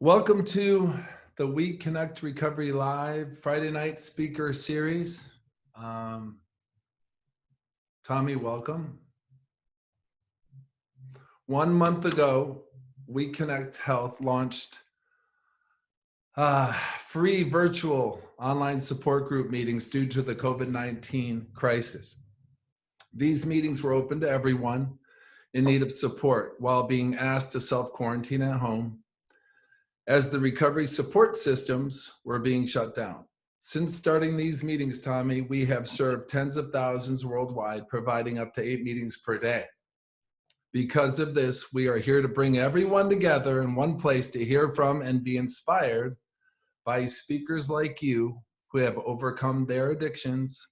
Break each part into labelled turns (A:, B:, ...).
A: Welcome to the WEconnect Recovery Live Friday night speaker series. Tommy, welcome. 1 month ago, WEconnect Health launched free virtual online support group meetings due to the COVID-19 crisis. These meetings were open to everyone in need of support while being asked to self-quarantine at home, as the recovery support systems were being shut down. Since starting these meetings, Tommy, we have served tens of thousands worldwide, providing up to 8 meetings per day. Because of this, we are here to bring everyone together in one place to hear from and be inspired by speakers like you who have overcome their addictions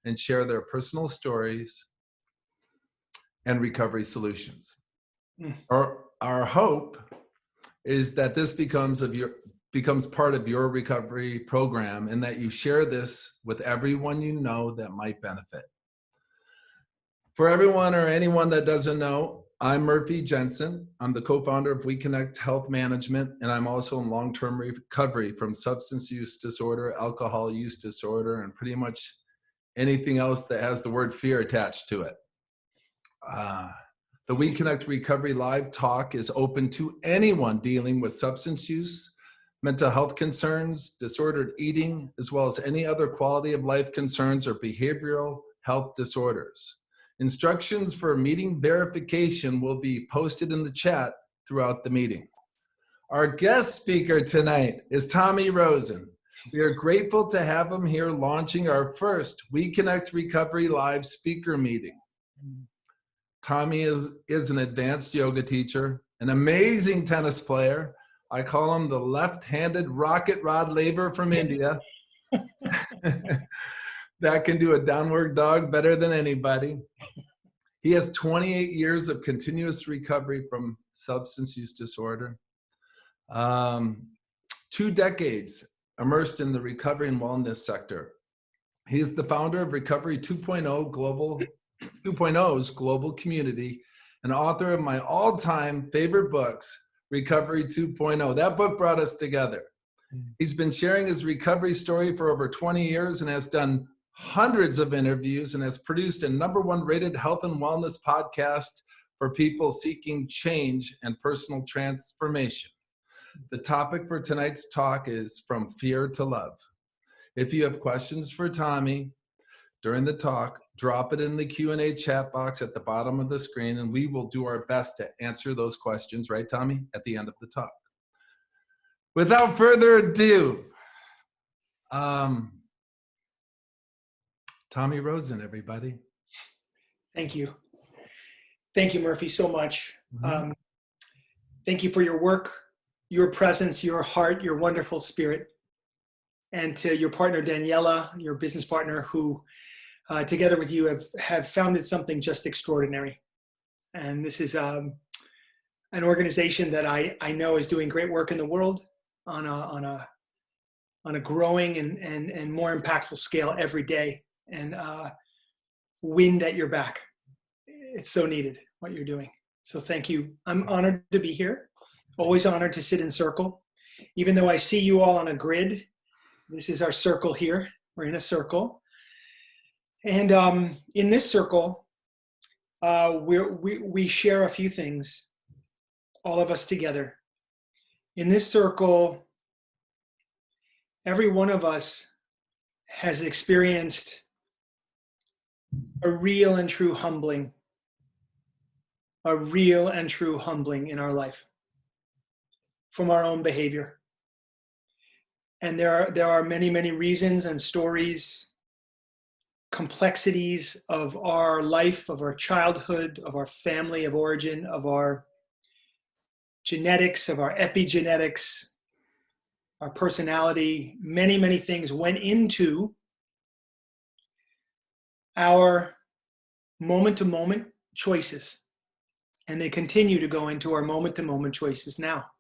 A: and share their personal stories and recovery solutions. Our hope is that this becomes part of your recovery program, and that you share this with everyone you know that might benefit. For everyone or anyone that doesn't know, I'm Murphy Jensen. I'm the co-founder of WEconnect Health Management, and I'm also in long-term recovery from substance use disorder, alcohol use disorder, and pretty much anything else that has the word fear attached to it. The WEconnect Recovery Live talk is open to anyone dealing with substance use, mental health concerns, disordered eating, as well as any other quality of life concerns or behavioral health disorders. Instructions for meeting verification will be posted in the chat throughout the meeting. Our guest speaker tonight is Tommy Rosen. We are grateful to have him here launching our first WEconnect Recovery Live speaker meeting. Tommy is an advanced yoga teacher, an amazing tennis player. I call him the left-handed rocket rod laborer from India that can do a downward dog better than anybody. He has 28 years of continuous recovery from substance use disorder. 2 decades immersed in the recovery and wellness sector. He's the founder of Recovery 2.0's global community, and author of my all-time favorite books, Recovery 2.0. That book brought us together. He's been sharing his recovery story for over 20 years and has done hundreds of interviews and has produced a #1 rated health and wellness podcast for people seeking change and personal transformation. The topic for tonight's talk is From Fear to Love. If you have questions for Tommy during the talk, drop it in the Q&A chat box at the bottom of the screen, and we will do our best to answer those questions, right, Tommy, at the end of the talk. Without further ado, Tommy Rosen, everybody.
B: Thank you. Thank you, Murphy, so much. Thank you for your work, your presence, your heart, your wonderful spirit. And to your partner, Daniela, your business partner, who together with you have founded something just extraordinary. And this is an organization that I know is doing great work in the world on a growing and more impactful scale every day. And wind at your back. It's so needed, what you're doing. So thank you. I'm honored to be here. Always honored to sit in circle. Even though I see you all on a grid, this is our circle here. We're in a circle. And in this circle, we share a few things, all of us together. In this circle, every one of us has experienced a real and true humbling in our life from our own behavior. And there are many, many reasons and stories, complexities of our life, of our childhood, of our family of origin, of our genetics, of our epigenetics, our personality. Many, many things went into our moment-to-moment choices. And they continue to go into our moment-to-moment choices now.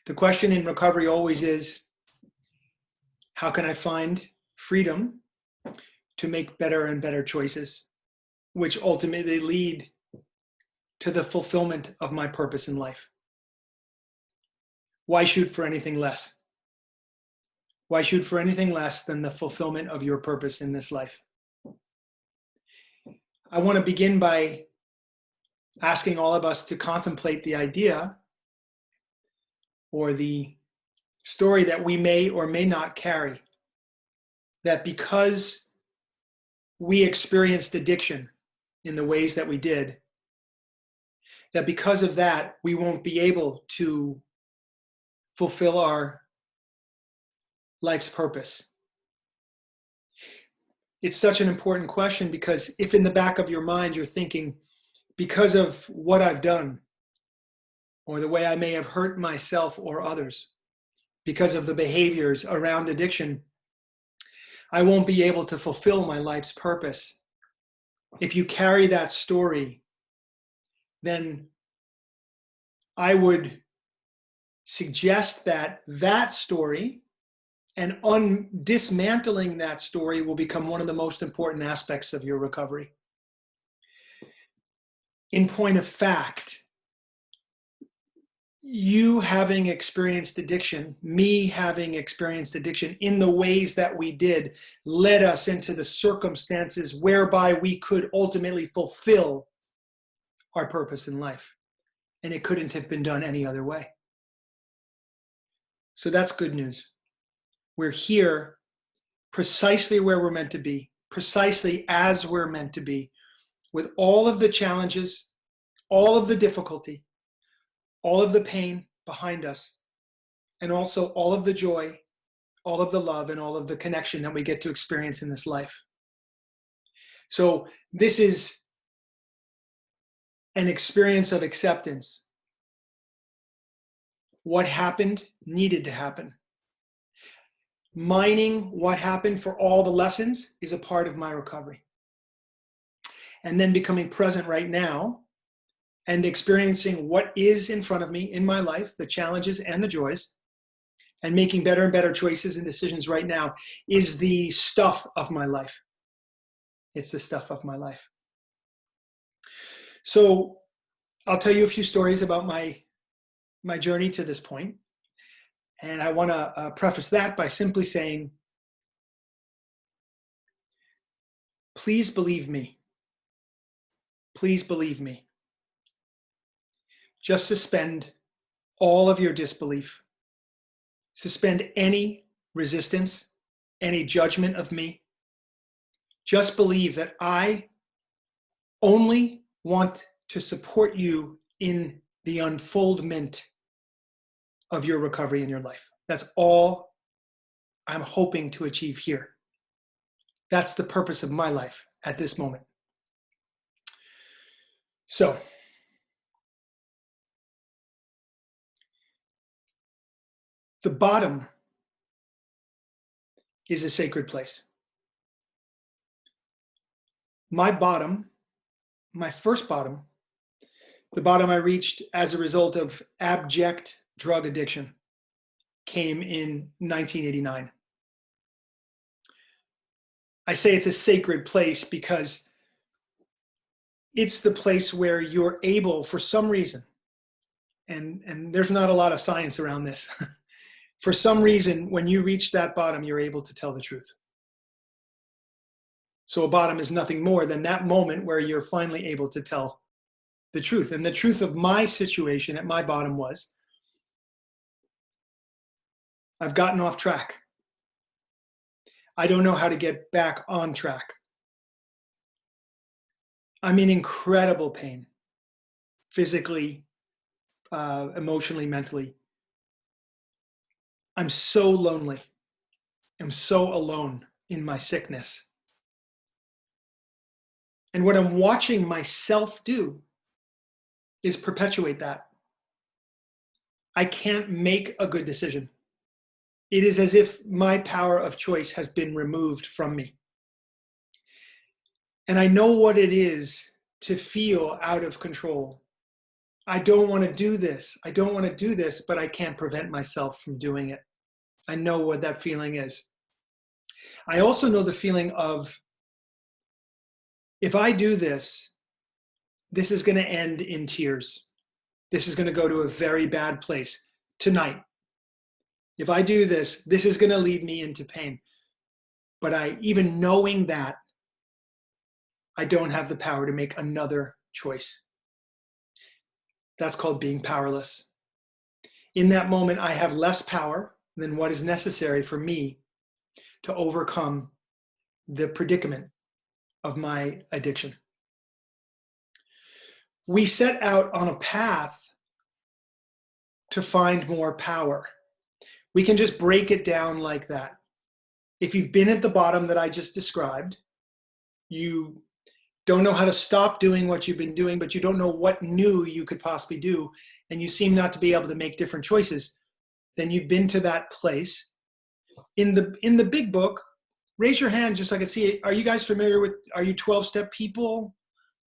B: The question in recovery always is, how can I find freedom to make better and better choices, which ultimately lead to the fulfillment of my purpose in life? Why shoot for anything less? Why shoot for anything less than the fulfillment of your purpose in this life? I want to begin by asking all of us to contemplate the idea or the story that we may or may not carry, that because we experienced addiction in the ways that we did, that because of that, we won't be able to fulfill our life's purpose. It's such an important question, because if in the back of your mind you're thinking, because of what I've done, or the way I may have hurt myself or others, because of the behaviors around addiction, I won't be able to fulfill my life's purpose. If you carry that story, then I would suggest that that story and dismantling that story will become one of the most important aspects of your recovery. In point of fact, you having experienced addiction, me having experienced addiction in the ways that we did, led us into the circumstances whereby we could ultimately fulfill our purpose in life. And it couldn't have been done any other way. So that's good news. We're here precisely where we're meant to be, precisely as we're meant to be, with all of the challenges, all of the difficulty, all of the pain behind us, and also all of the joy, all of the love, and all of the connection that we get to experience in this life. So this is an experience of acceptance. What happened needed to happen. Mining what happened for all the lessons is a part of my recovery. And then becoming present right now and experiencing what is in front of me in my life, the challenges and the joys, and making better and better choices and decisions right now is the stuff of my life. It's the stuff of my life. So I'll tell you a few stories about my journey to this point. And I want to preface that by simply saying, please believe me. Please believe me. Just suspend all of your disbelief. Suspend any resistance, any judgment of me. Just believe that I only want to support you in the unfoldment of your recovery in your life. That's all I'm hoping to achieve here. That's the purpose of my life at this moment. So, the bottom is a sacred place. My bottom, my first bottom, the bottom I reached as a result of abject drug addiction, came in 1989. I say it's a sacred place because it's the place where you're able, for some reason, and there's not a lot of science around this, for some reason, when you reach that bottom, you're able to tell the truth. So a bottom is nothing more than that moment where you're finally able to tell the truth. And the truth of my situation at my bottom was, I've gotten off track. I don't know how to get back on track. I'm in incredible pain, physically, emotionally, mentally. I'm so lonely. I'm so alone in my sickness. And what I'm watching myself do is perpetuate that. I can't make a good decision. It is as if my power of choice has been removed from me. And I know what it is to feel out of control. I don't want to do this. I don't want to do this, but I can't prevent myself from doing it. I know what that feeling is. I also know the feeling of, if I do this, this is going to end in tears. This is going to go to a very bad place tonight. If I do this, this is going to lead me into pain. But even knowing that, I don't have the power to make another choice. That's called being powerless. In that moment, I have less power than what is necessary for me to overcome the predicament of my addiction. We set out on a path to find more power. We can just break it down like that. If you've been at the bottom that I just described, you don't know how to stop doing what you've been doing, but you don't know what new you could possibly do, and you seem not to be able to make different choices, then you've been to that place. In the big book, raise your hand just so I can see it. Are you guys familiar with, are you 12-step people?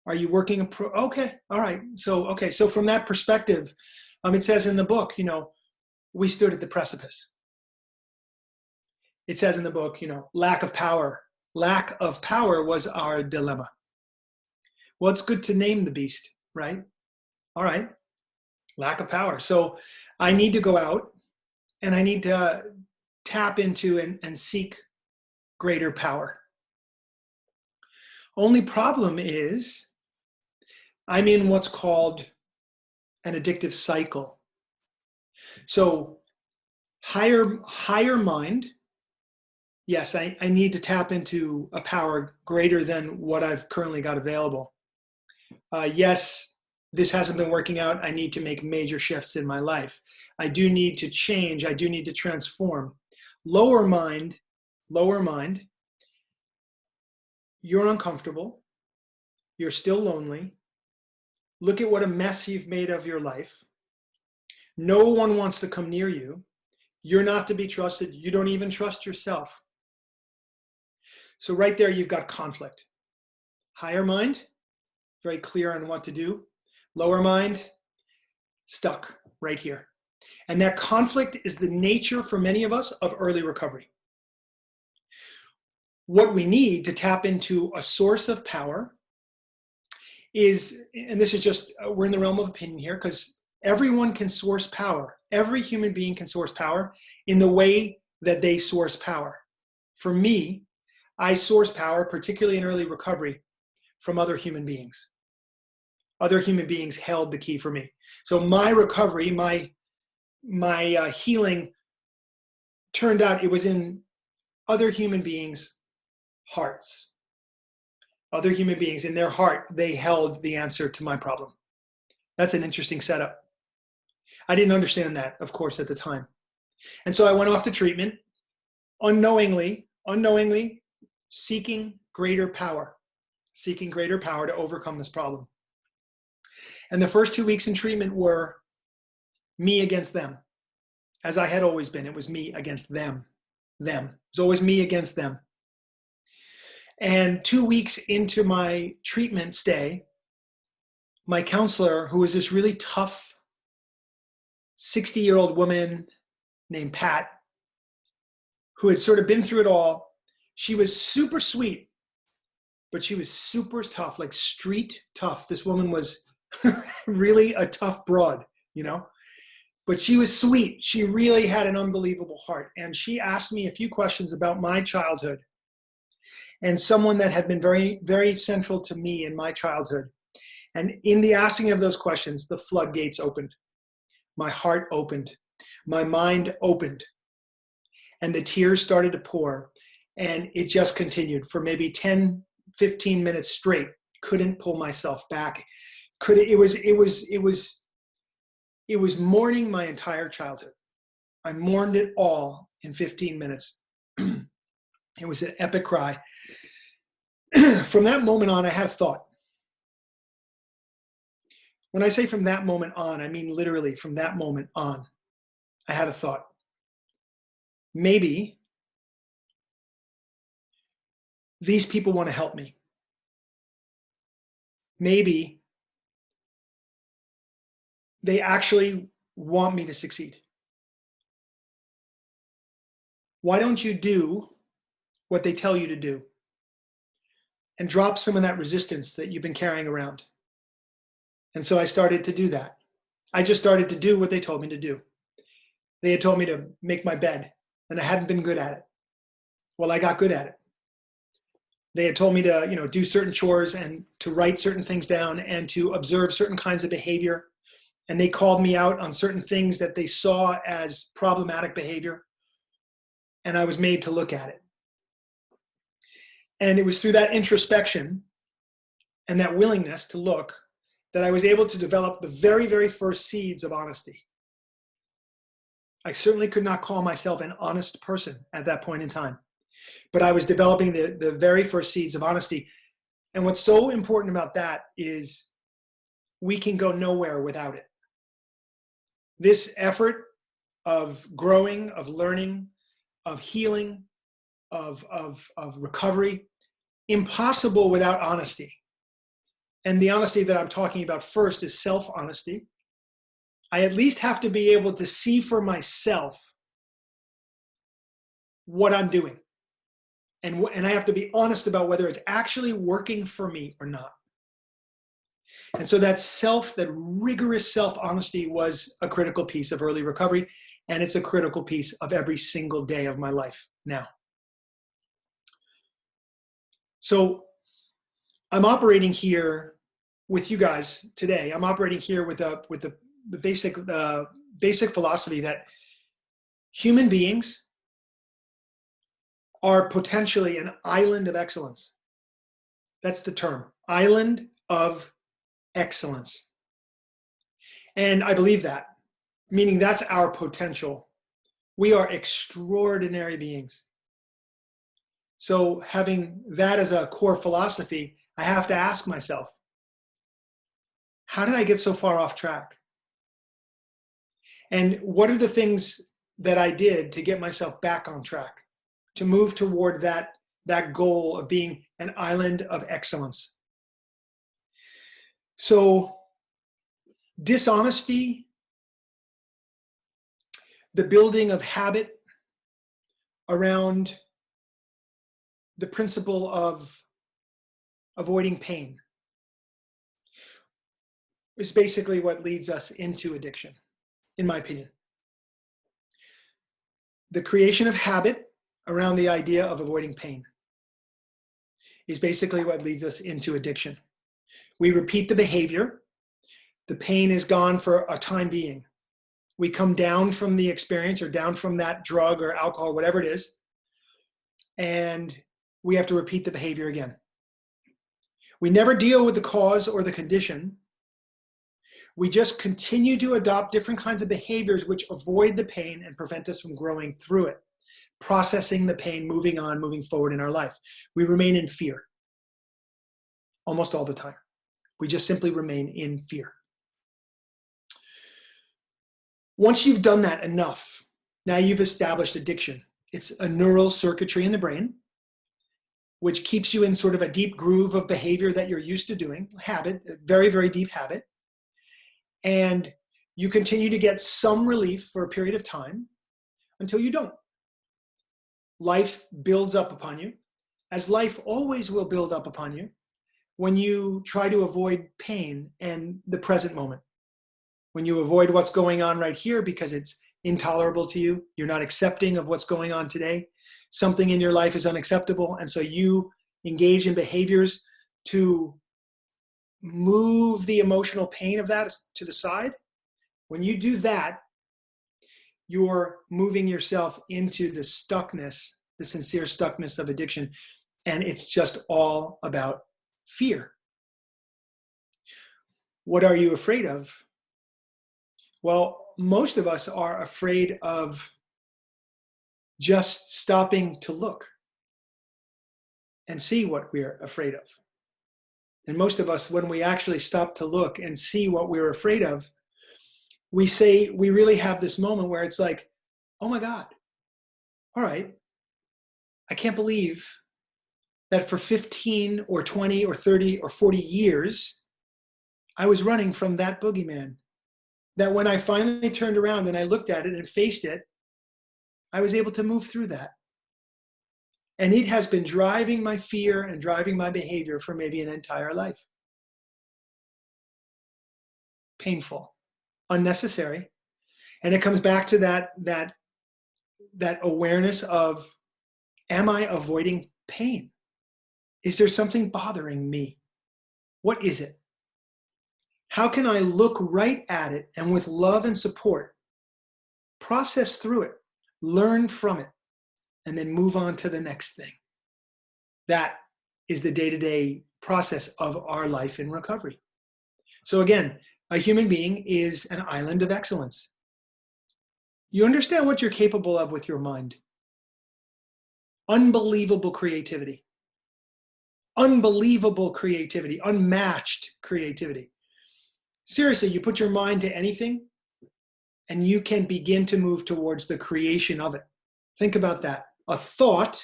B: Are you working okay, all right. So from that perspective, it says in the book, we stood at the precipice. It says in the book, lack of power. Lack of power was our dilemma. Well, it's good to name the beast, right? All right, lack of power. So I need to go out and I need to tap into and seek greater power. Only problem is I'm in what's called an addictive cycle. So higher mind, yes, I need to tap into a power greater than what I've currently got available. Yes, this hasn't been working out. I need to make major shifts in my life. I do need to change. I do need to transform. Lower mind, you're uncomfortable. You're still lonely. Look at what a mess you've made of your life. No one wants to come near you. You're not to be trusted. You don't even trust yourself. So right there, you've got conflict. Higher mind, very clear on what to do. Lower mind, stuck right here. And that conflict is the nature for many of us of early recovery. What we need to tap into a source of power is, and this is just, we're in the realm of opinion here, because everyone can source power. Every human being can source power in the way that they source power. For me, I source power, particularly in early recovery, from other human beings. Other human beings held the key for me. So my recovery, my healing turned out it was in other human beings' hearts. Other human beings, in their heart, they held the answer to my problem. That's an interesting setup. I didn't understand that, of course, at the time. And so I went off to treatment, unknowingly seeking greater power to overcome this problem. And the first 2 weeks in treatment were me against them, as I had always been. It was me against them. It was always me against them. And 2 weeks into my treatment stay, my counselor, who was this really tough 60-year-old woman named Pat, who had sort of been through it all, she was super sweet, but she was super tough, like street tough. This woman was really a tough broad, but she was sweet. She really had an unbelievable heart. And she asked me a few questions about my childhood and someone that had been very, very central to me in my childhood. And in the asking of those questions, the floodgates opened. My heart opened. My mind opened. And the tears started to pour. And it just continued for maybe 10, 15 minutes straight. Couldn't pull myself back. It was mourning my entire childhood. I mourned it all in 15 minutes. It was an epic cry. From that moment on, I had a thought. When I say from that moment on, I mean literally from that moment on, I had a thought. Maybe these people want to help me. Maybe they actually want me to succeed. Why don't you do what they tell you to do and drop some of that resistance that you've been carrying around? And so I started to do that. I just started to do what they told me to do. They had told me to make my bed, and I hadn't been good at it. Well, I got good at it. They had told me to, do certain chores and to write certain things down and to observe certain kinds of behavior. And they called me out on certain things that they saw as problematic behavior. And I was made to look at it. And it was through that introspection and that willingness to look that I was able to develop the very, very first seeds of honesty. I certainly could not call myself an honest person at that point in time, but I was developing the very first seeds of honesty. And what's so important about that is we can go nowhere without it. This effort of growing, of learning, of healing, of recovery, impossible without honesty. And the honesty that I'm talking about first is self-honesty. I at least have to be able to see for myself what I'm doing. And I have to be honest about whether it's actually working for me or not. And so that rigorous self-honesty was a critical piece of early recovery, and it's a critical piece of every single day of my life now. So I'm operating here with you guys today. I'm operating here with the basic philosophy that human beings are potentially an island of excellence. That's the term, island of excellence. And I believe that, meaning that's our potential. We are extraordinary beings. So having that as a core philosophy, I have to ask myself, how did I get so far off track? And what are the things that I did to get myself back on track, to move toward that goal of being an island of excellence? So dishonesty, the building of habit around the principle of avoiding pain, is basically what leads us into addiction, in my opinion. The creation of habit around the idea of avoiding pain is basically what leads us into addiction. We repeat the behavior. The pain is gone for a time being. We come down from the experience or down from that drug or alcohol, whatever it is, and we have to repeat the behavior again. We never deal with the cause or the condition. We just continue to adopt different kinds of behaviors which avoid the pain and prevent us from growing through it, processing the pain, moving on, moving forward in our life. We remain in fear almost all the time. We just simply remain in fear. Once you've done that enough, now you've established addiction. It's a neural circuitry in the brain, which keeps you in sort of a deep groove of behavior that you're used to doing, habit, a very, very deep habit. And you continue to get some relief for a period of time until you don't. Life builds up upon you, as life always will build up upon you when you try to avoid pain and the present moment. When you avoid what's going on right here because it's intolerable to you, you're not accepting of what's going on today, something in your life is unacceptable, and so you engage in behaviors to move the emotional pain of that to the side. When you do that, you're moving yourself into the stuckness, the sincere stuckness of addiction, and it's just all about fear. What are you afraid of? Well, most of us are afraid of just stopping to look and see what we're afraid of. And most of us, when we actually stop to look and see what we're afraid of, we say, we really have this moment where it's like, oh my God, all right, I can't believe that for 15 or 20 or 30 or 40 years, I was running from that boogeyman. That when I finally turned around and I looked at it and faced it, I was able to move through that. And it has been driving my fear and driving my behavior for maybe an entire life. Painful, unnecessary. And it comes back to that awareness of, am I avoiding pain? Is there something bothering me? What is it? How can I look right at it and with love and support, process through it, learn from it, and then move on to the next thing? That is the day-to-day process of our life in recovery. So again, a human being is an island of excellence. You understand what you're capable of with your mind. Unbelievable creativity. Unbelievable creativity, unmatched creativity. Seriously, you put your mind to anything and you can begin to move towards the creation of it. Think about that. A thought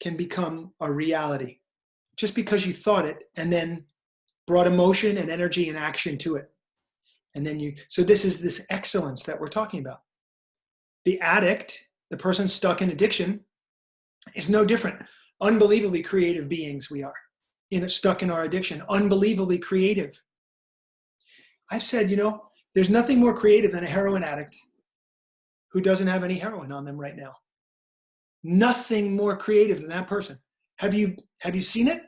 B: can become a reality just because you thought it and then brought emotion and energy and action to it. And then so this is this excellence that we're talking about. The addict, the person stuck in addiction, is no different. Unbelievably creative beings we are, stuck in our addiction, unbelievably creative. I've said, there's nothing more creative than a heroin addict who doesn't have any heroin on them right now. Nothing more creative than that person. Have you seen it?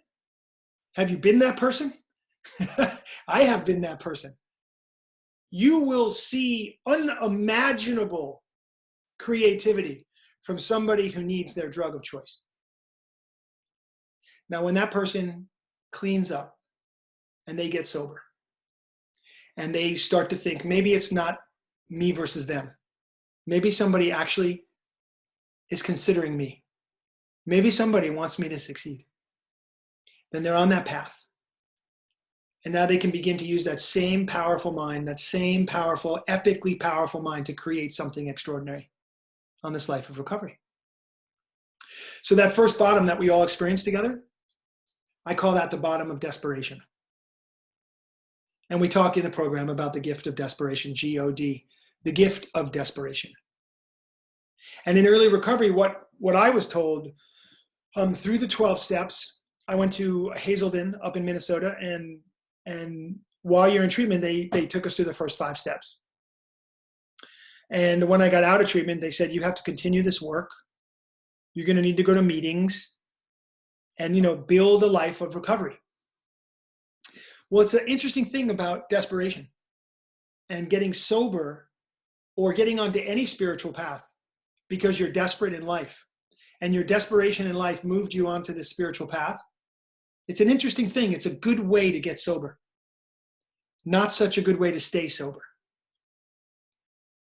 B: Have you been that person? I have been that person. You will see unimaginable creativity from somebody who needs their drug of choice. Now, when that person cleans up and they get sober and they start to think, maybe it's not me versus them. Maybe somebody actually is considering me. Maybe somebody wants me to succeed. Then they're on that path. And now they can begin to use that same powerful mind, that same powerful, epically powerful mind to create something extraordinary on this life of recovery. So that first bottom that we all experience together, I call that the bottom of desperation. And we talk in the program about the gift of desperation, G-O-D, the gift of desperation. And in early recovery, what I was told through the 12 steps, I went to Hazelden up in Minnesota, and while you're in treatment, they took us through the first 5 steps. And when I got out of treatment, they said, you have to continue this work. You're going to need to go to meetings and, build a life of recovery. Well, it's an interesting thing about desperation and getting sober or getting onto any spiritual path because you're desperate in life and your desperation in life moved you onto this spiritual path. It's an interesting thing. It's a good way to get sober. Not such a good way to stay sober.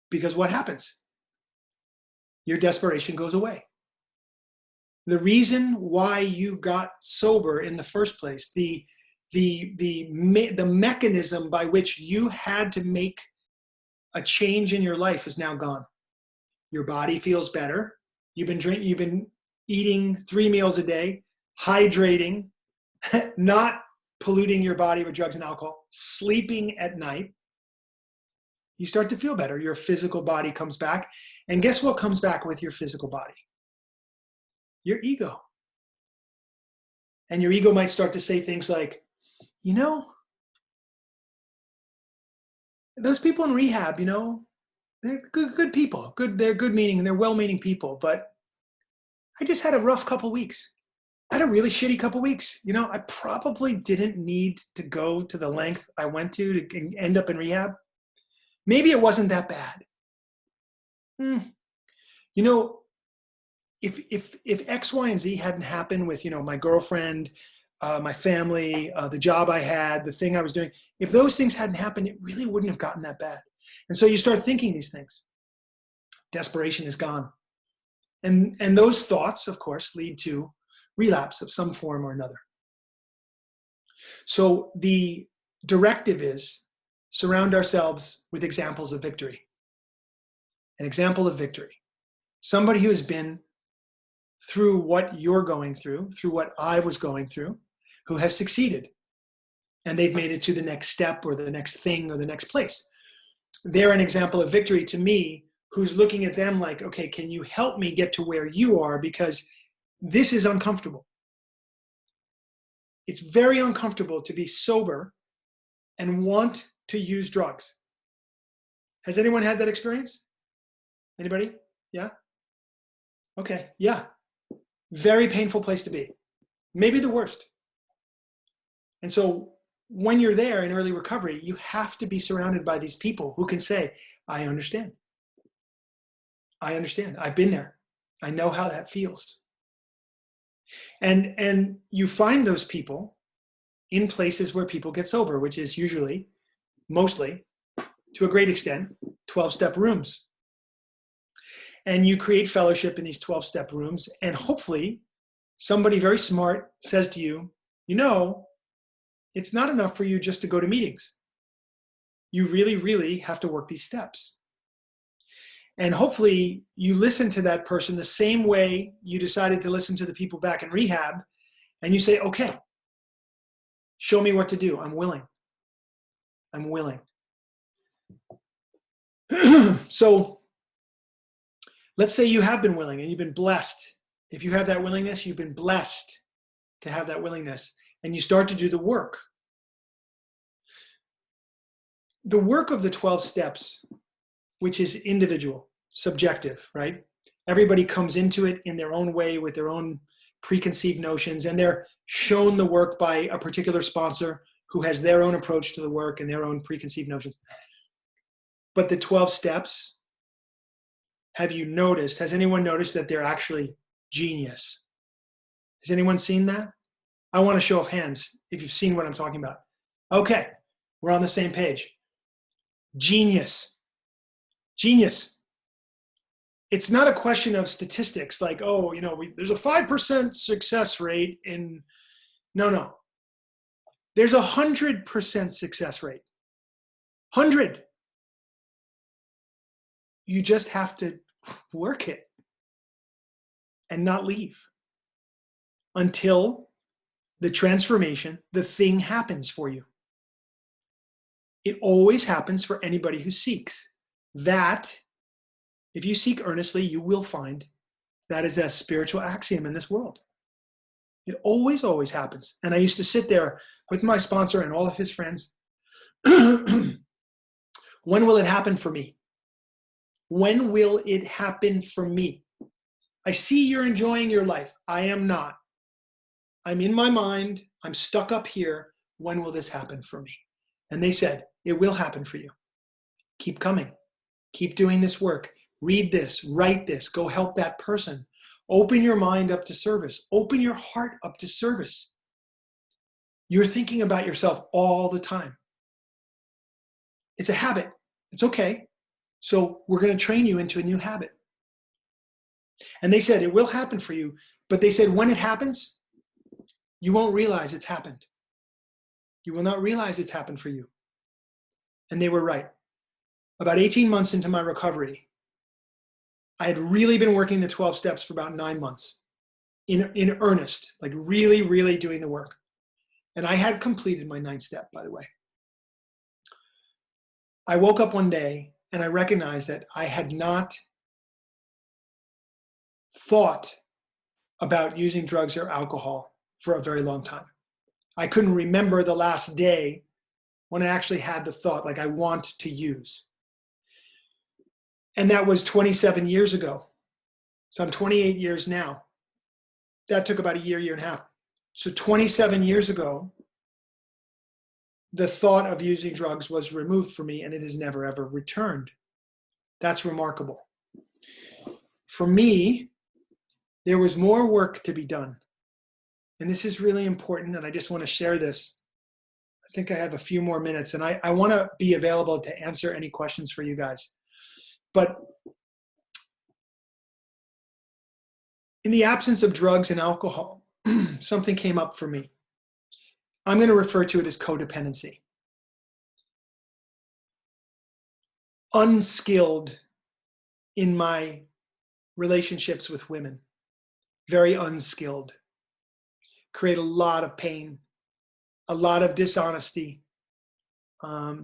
B: Because what happens? Your desperation goes away. The reason why you got sober in the first place, the mechanism by which you had to make a change in your life is now gone. Your body feels better. You've been eating 3 meals a day, hydrating, not polluting your body with drugs and alcohol, sleeping at night. You start to feel better. Your physical body comes back. And guess what comes back with your physical body? Your ego. And your ego might start to say things like, those people in rehab, they're good people. They're good meaning, and they're well-meaning people. But I just had a rough couple weeks. I had a really shitty couple weeks. I probably didn't need to go to the length I went to end up in rehab. Maybe it wasn't that bad. If X, Y, and Z hadn't happened with, my girlfriend, my family, the job I had, the thing I was doing, if those things hadn't happened, it really wouldn't have gotten that bad. And so you start thinking these things. Desperation is gone. And those thoughts, of course, lead to relapse of some form or another. So the directive is surround ourselves with examples of victory. An example of victory. Somebody who has been through what you're going through what I was going through, who has succeeded. And they've made it to the next step or the next thing or the next place. They're an example of victory to me, who's looking at them like, okay, can you help me get to where you are? Because this is uncomfortable. It's very uncomfortable to be sober and want to use drugs Has anyone had that experience? Anybody? Yeah? Okay, yeah. Very painful place to be. Maybe the worst. And so when you're there in early recovery, you have to be surrounded by these people who can say, I understand. I understand. I've been there. I know how that feels. And you find those people in places where people get sober, which is usually, mostly, to a great extent, 12-step rooms. And you create fellowship in these 12-step rooms, and hopefully somebody very smart says to you, you know, it's not enough for you just to go to meetings. You really, really have to work these steps. And hopefully you listen to that person the same way you decided to listen to the people back in rehab, and you say, okay, show me what to do. I'm willing. I'm willing. So let's say you have been willing and you've been blessed. If you have that willingness, you've been blessed to have that willingness, and you start to do the work. The work of the 12 steps, which is individual, subjective, right? Everybody comes into it in their own way with their own preconceived notions, and they're shown the work by a particular sponsor who has their own approach to the work and their own preconceived notions. But the 12 steps, have you noticed, has anyone noticed that they're actually genius? Has anyone seen that? I want a show of hands if you've seen what I'm talking about. Okay, we're on the same page. Genius. Genius. It's not a question of statistics like, oh, you know, there's a 5% success rate in, no. There's 100% success rate. 100. You just have to work it and not leave until the transformation, the thing happens for you. It always happens for anybody who seeks. That, if you seek earnestly, you will find. That is a spiritual axiom in this world. It always, always happens. And I used to sit there with my sponsor and all of his friends. When will it happen for me? When will it happen for me? I see you're enjoying your life. I am not. I'm in my mind. I'm stuck up here. When will this happen for me? And they said, it will happen for you. Keep coming. Keep doing this work. Read this. Write this. Go help that person. Open your mind up to service. Open your heart up to service. You're thinking about yourself all the time. It's a habit. It's okay. So we're going to train you into a new habit. And they said, it will happen for you. But they said, when it happens, you won't realize it's happened. You will not realize it's happened for you. And they were right. About 18 months into my recovery, I had really been working the 12 steps for about 9 months in earnest, like really, really doing the work. And I had completed my 9th step, by the way. I woke up one day and I recognized that I had not thought about using drugs or alcohol for a very long time. I couldn't remember the last day when I actually had the thought, like, I want to use. And that was 27 years ago. So I'm 28 years now. That took about a year and a half. So 27 years ago, the thought of using drugs was removed from me, and it has never, ever returned. That's remarkable. For me, there was more work to be done. And this is really important, and I just want to share this. I think I have a few more minutes, and I want to be available to answer any questions for you guys. But in the absence of drugs and alcohol, something came up for me. I'm going to refer to it as codependency. Unskilled in my relationships with women. Very unskilled. Create a lot of pain, a lot of dishonesty. I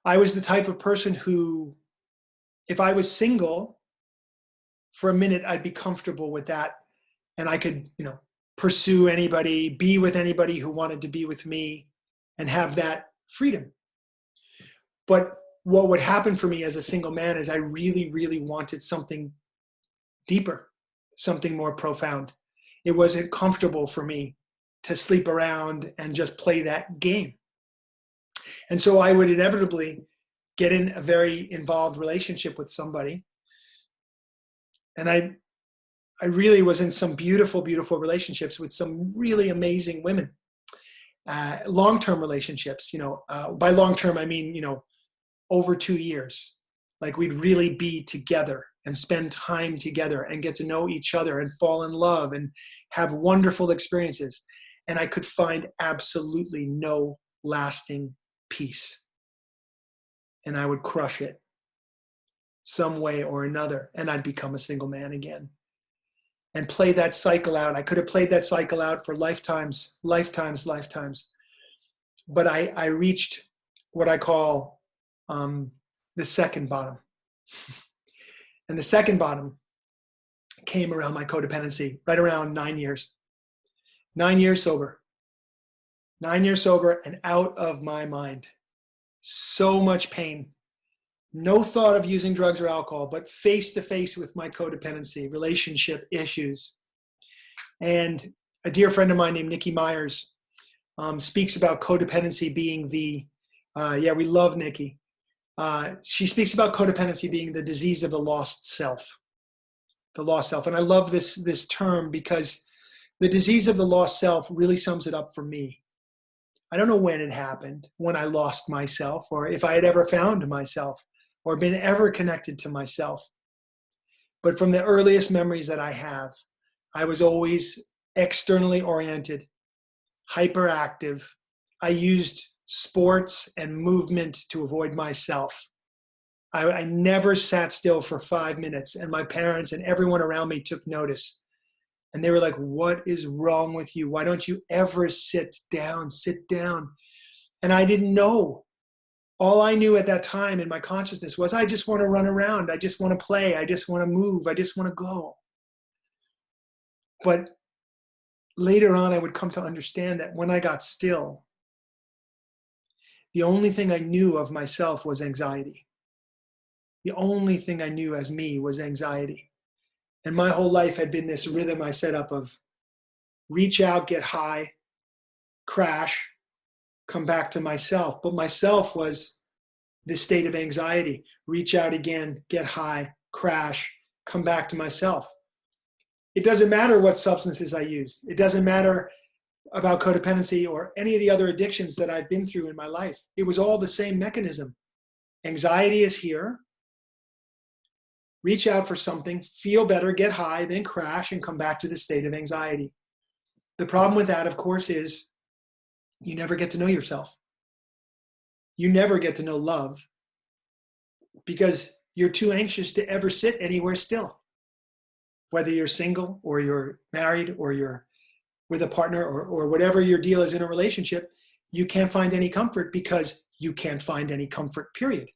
B: was the type of person who, if I was single for a minute, I'd be comfortable with that. And I could, pursue anybody, be with anybody who wanted to be with me, and have that freedom. But what would happen for me as a single man is I really, really wanted something deeper, something more profound. It wasn't comfortable for me to sleep around and just play that game. And so I would inevitably get in a very involved relationship with somebody. And I really was in some beautiful, beautiful relationships with some really amazing women. Long-term relationships, by long-term, I mean, over 2 years. Like we'd really be together and spend time together and get to know each other and fall in love and have wonderful experiences. And I could find absolutely no lasting peace. And I would crush it some way or another. And I'd become a single man again and play that cycle out. I could have played that cycle out for lifetimes. But I reached what I call the second bottom. And the second bottom came around my codependency, right around 9 years. 9 years sober. 9 years sober and out of my mind. So much pain. No thought of using drugs or alcohol, but face to face with my codependency, relationship issues. And a dear friend of mine named Nikki Myers speaks about codependency being we love Nikki. She speaks about codependency being the disease of the lost self. The lost self. And I love this term because the disease of the lost self really sums it up for me. I don't know when it happened, when I lost myself, or if I had ever found myself, or been ever connected to myself. But from the earliest memories that I have, I was always externally oriented, hyperactive. I used sports and movement to avoid myself. I never sat still for 5 minutes, and my parents and everyone around me took notice. And they were like, what is wrong with you? Why don't you ever sit down? Sit down. And I didn't know. All I knew at that time in my consciousness was I just want to run around. I just want to play. I just want to move. I just want to go. But later on, I would come to understand that when I got still, the only thing I knew of myself was anxiety. The only thing I knew as me was anxiety. And my whole life had been this rhythm I set up of reach out, get high, crash, come back to myself. But myself was this state of anxiety. Reach out again, get high, crash, come back to myself. It doesn't matter what substances I used. It doesn't matter about codependency or any of the other addictions that I've been through in my life. It was all the same mechanism. Anxiety is here. Reach out for something, feel better, get high, then crash and come back to the state of anxiety. The problem with that, of course, is you never get to know yourself. You never get to know love because you're too anxious to ever sit anywhere still. Whether you're single or you're married or you're with a partner or whatever your deal is in a relationship, you can't find any comfort because you can't find any comfort, period.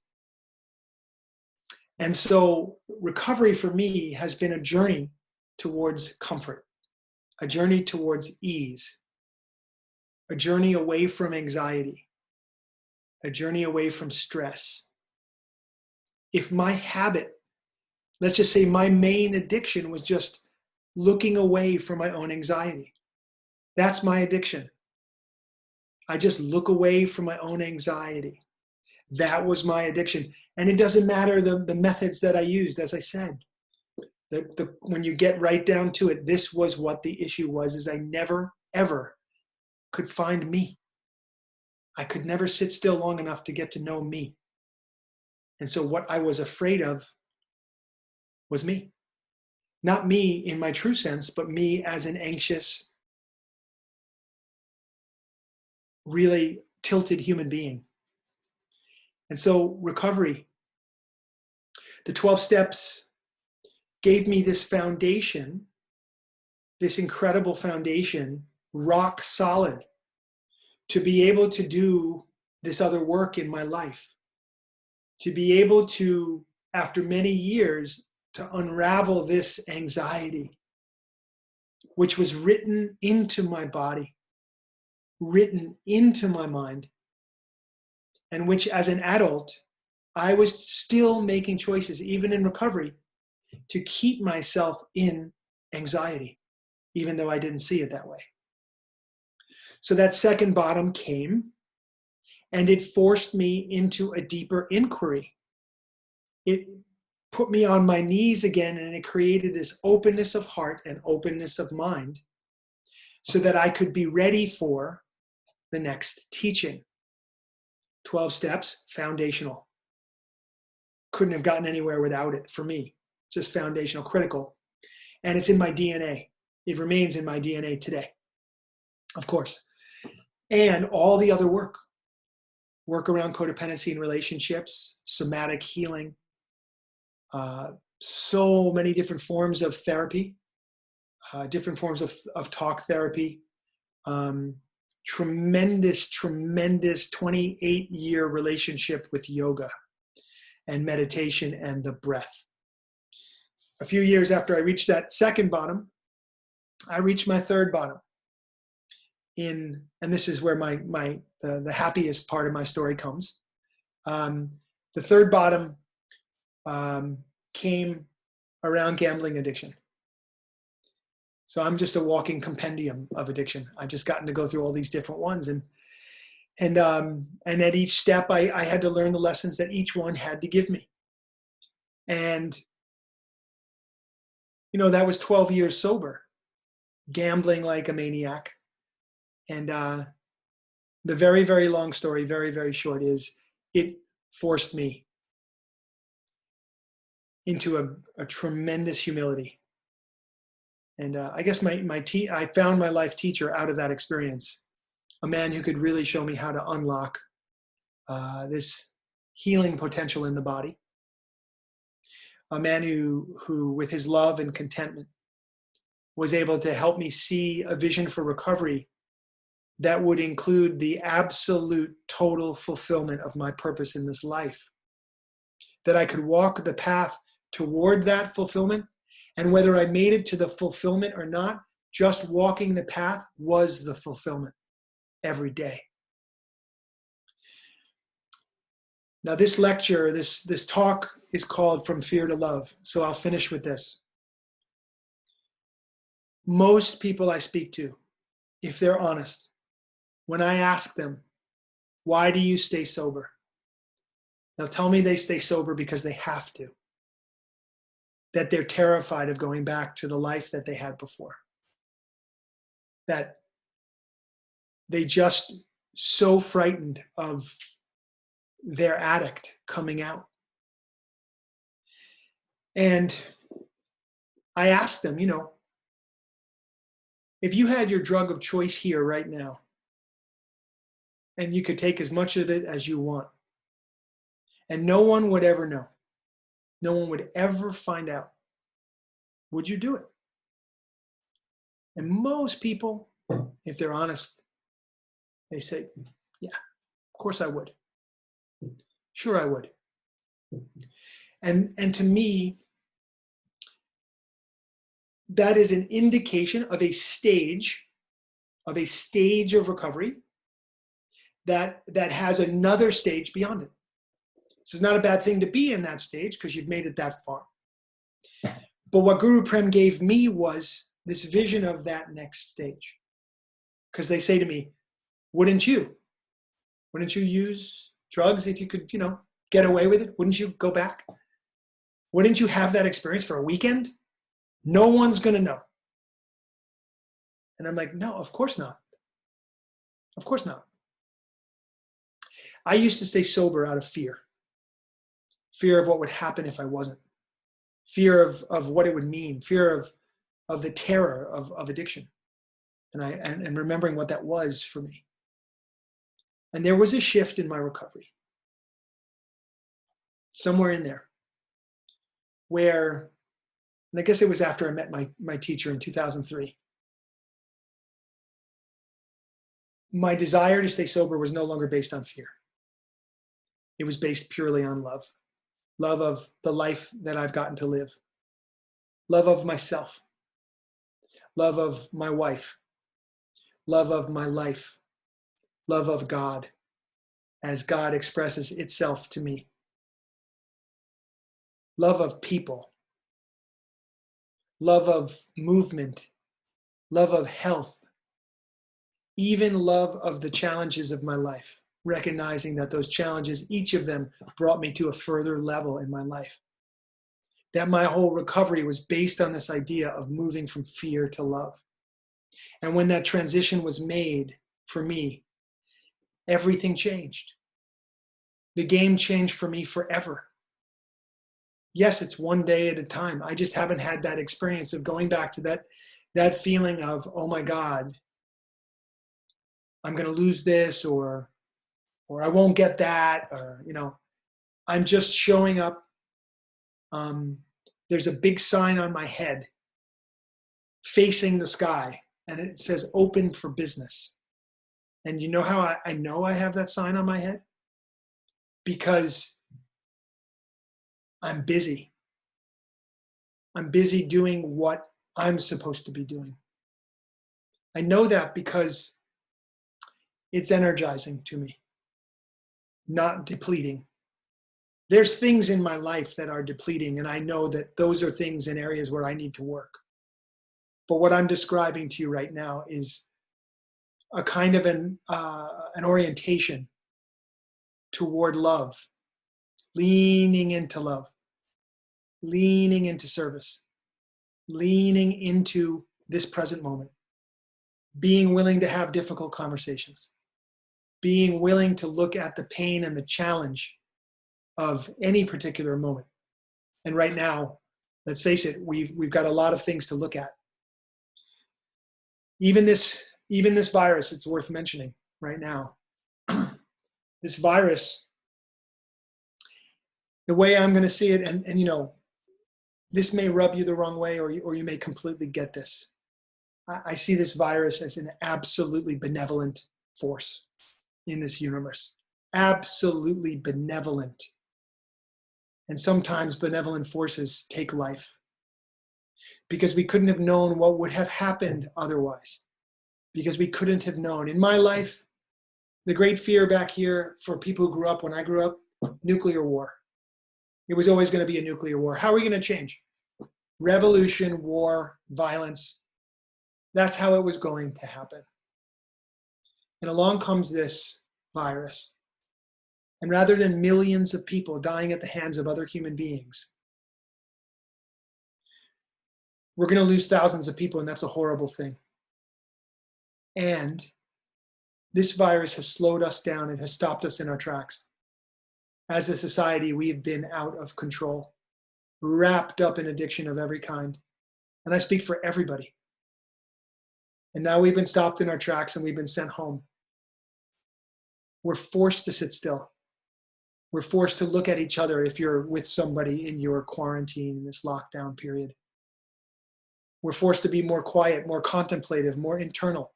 B: And so recovery for me has been a journey towards comfort, a journey towards ease, a journey away from anxiety, a journey away from stress. If my habit, let's just say my main addiction was just looking away from my own anxiety, that's my addiction. I just look away from my own anxiety. That was my addiction. And it doesn't matter the methods that I used, as I said. When you get right down to it, this was what the issue was, is I never, ever could find me. I could never sit still long enough to get to know me. And so what I was afraid of was me. Not me in my true sense, but me as an anxious, really tilted human being. And so recovery, the 12 steps gave me this foundation, this incredible foundation, rock solid, to be able to do this other work in my life, to be able to, after many years, to unravel this anxiety, which was written into my body, written into my mind, and which as an adult I was still making choices, even in recovery, to keep myself in anxiety, even though I didn't see it that way. So that second bottom came, and it forced me into a deeper inquiry. It put me on my knees again, and it created this openness of heart and openness of mind so that I could be ready for the next teaching. 12 steps, foundational. Couldn't have gotten anywhere without it for me. Just foundational, critical. And it's in my DNA. It remains in my DNA today, of course. And all the other work around codependency in relationships, somatic healing, so many different forms of therapy, different forms of talk therapy, tremendous 28-year relationship with yoga and meditation and the breath. A few years after I reached that second bottom, I reached my third bottom. And this is where the happiest part of my story comes. The third bottom came around gambling addiction. So I'm just a walking compendium of addiction. I've just gotten to go through all these different ones, and at each step, I had to learn the lessons that each one had to give me. And that was 12 years sober, gambling like a maniac. And the very, very long story, very, very short, is it forced me into a tremendous humility. And I guess I found my life teacher out of that experience, a man who could really show me how to unlock this healing potential in the body, a man who with his love and contentment was able to help me see a vision for recovery that would include the absolute total fulfillment of my purpose in this life, that I could walk the path toward that fulfillment. And whether I made it to the fulfillment or not, just walking the path was the fulfillment every day. Now this lecture, this talk is called From Fear to Love. So I'll finish with this. Most people I speak to, if they're honest, when I ask them, why do you stay sober? They'll tell me they stay sober because they have to. That they're terrified of going back to the life that they had before. That they just so frightened of their addict coming out. And I asked them, if you had your drug of choice here right now, and you could take as much of it as you want, and no one would ever know, no one would ever find out, would you do it? And most people, if they're honest, they say, yeah, of course I would. Sure I would. And to me, that is an indication of a stage of recovery that has another stage beyond it. So it's not a bad thing to be in that stage because you've made it that far. But what Guru Prem gave me was this vision of that next stage. Because they say to me, wouldn't you use drugs if you could, get away with it? Wouldn't you go back? Wouldn't you have that experience for a weekend? No one's going to know. And I'm like, no, of course not. Of course not. I used to stay sober out of fear. Fear of what would happen if I wasn't. Fear of what it would mean. Fear of the terror of addiction. And remembering what that was for me. And there was a shift in my recovery. Somewhere in there. Where, and I guess it was after I met my teacher in 2003. My desire to stay sober was no longer based on fear. It was based purely on love. Love of the life that I've gotten to live. Love of myself. Love of my wife. Love of my life. Love of God as God expresses itself to me. love of people, love of movement, love of health, even love of the challenges of my life, recognizing that those challenges, each of them brought me to a further level in my life. That my whole recovery was based on this idea of moving from fear to love. And when that transition was made for me, everything changed. The game changed for me forever. Yes, it's one day at a time. I just haven't had that experience of going back to that feeling of, oh my God, I'm going to lose this, or I won't get that, or, I'm just showing up. There's a big sign on my head facing the sky, and it says open for business. And you know how I know I have that sign on my head? Because I'm busy. I'm busy doing what I'm supposed to be doing. I know that because it's energizing to me, not depleting. There's things in my life that are depleting, and I know that those are things in areas where I need to work. But what I'm describing to you right now is a kind of an orientation toward love, leaning into love, leaning into service, leaning into this present moment, being willing to have difficult conversations, being willing to look at the pain and the challenge of any particular moment. And right now, let's face it, we've got a lot of things to look at. Even this virus, it's worth mentioning right now. This virus, the way I'm going to see it, and this may rub you the wrong way, or you may completely get this. I see this virus as an absolutely benevolent force in this universe. Absolutely benevolent. And sometimes benevolent forces take life, because we couldn't have known what would have happened otherwise. Because we couldn't have known. In my life, the great fear back here for people who grew up when I grew up, nuclear war. It was always going to be a nuclear war. How are we going to change? Revolution, war, violence. That's how it was going to happen. And along comes this virus. And rather than millions of people dying at the hands of other human beings, we're going to lose thousands of people, and that's a horrible thing. And this virus has slowed us down and has stopped us in our tracks. As a society, we have been out of control, wrapped up in addiction of every kind. And I speak for everybody. And now we've been stopped in our tracks and we've been sent home. We're forced to sit still. We're forced to look at each other if you're with somebody in your quarantine, in this lockdown period. We're forced to be more quiet, more contemplative, more internal.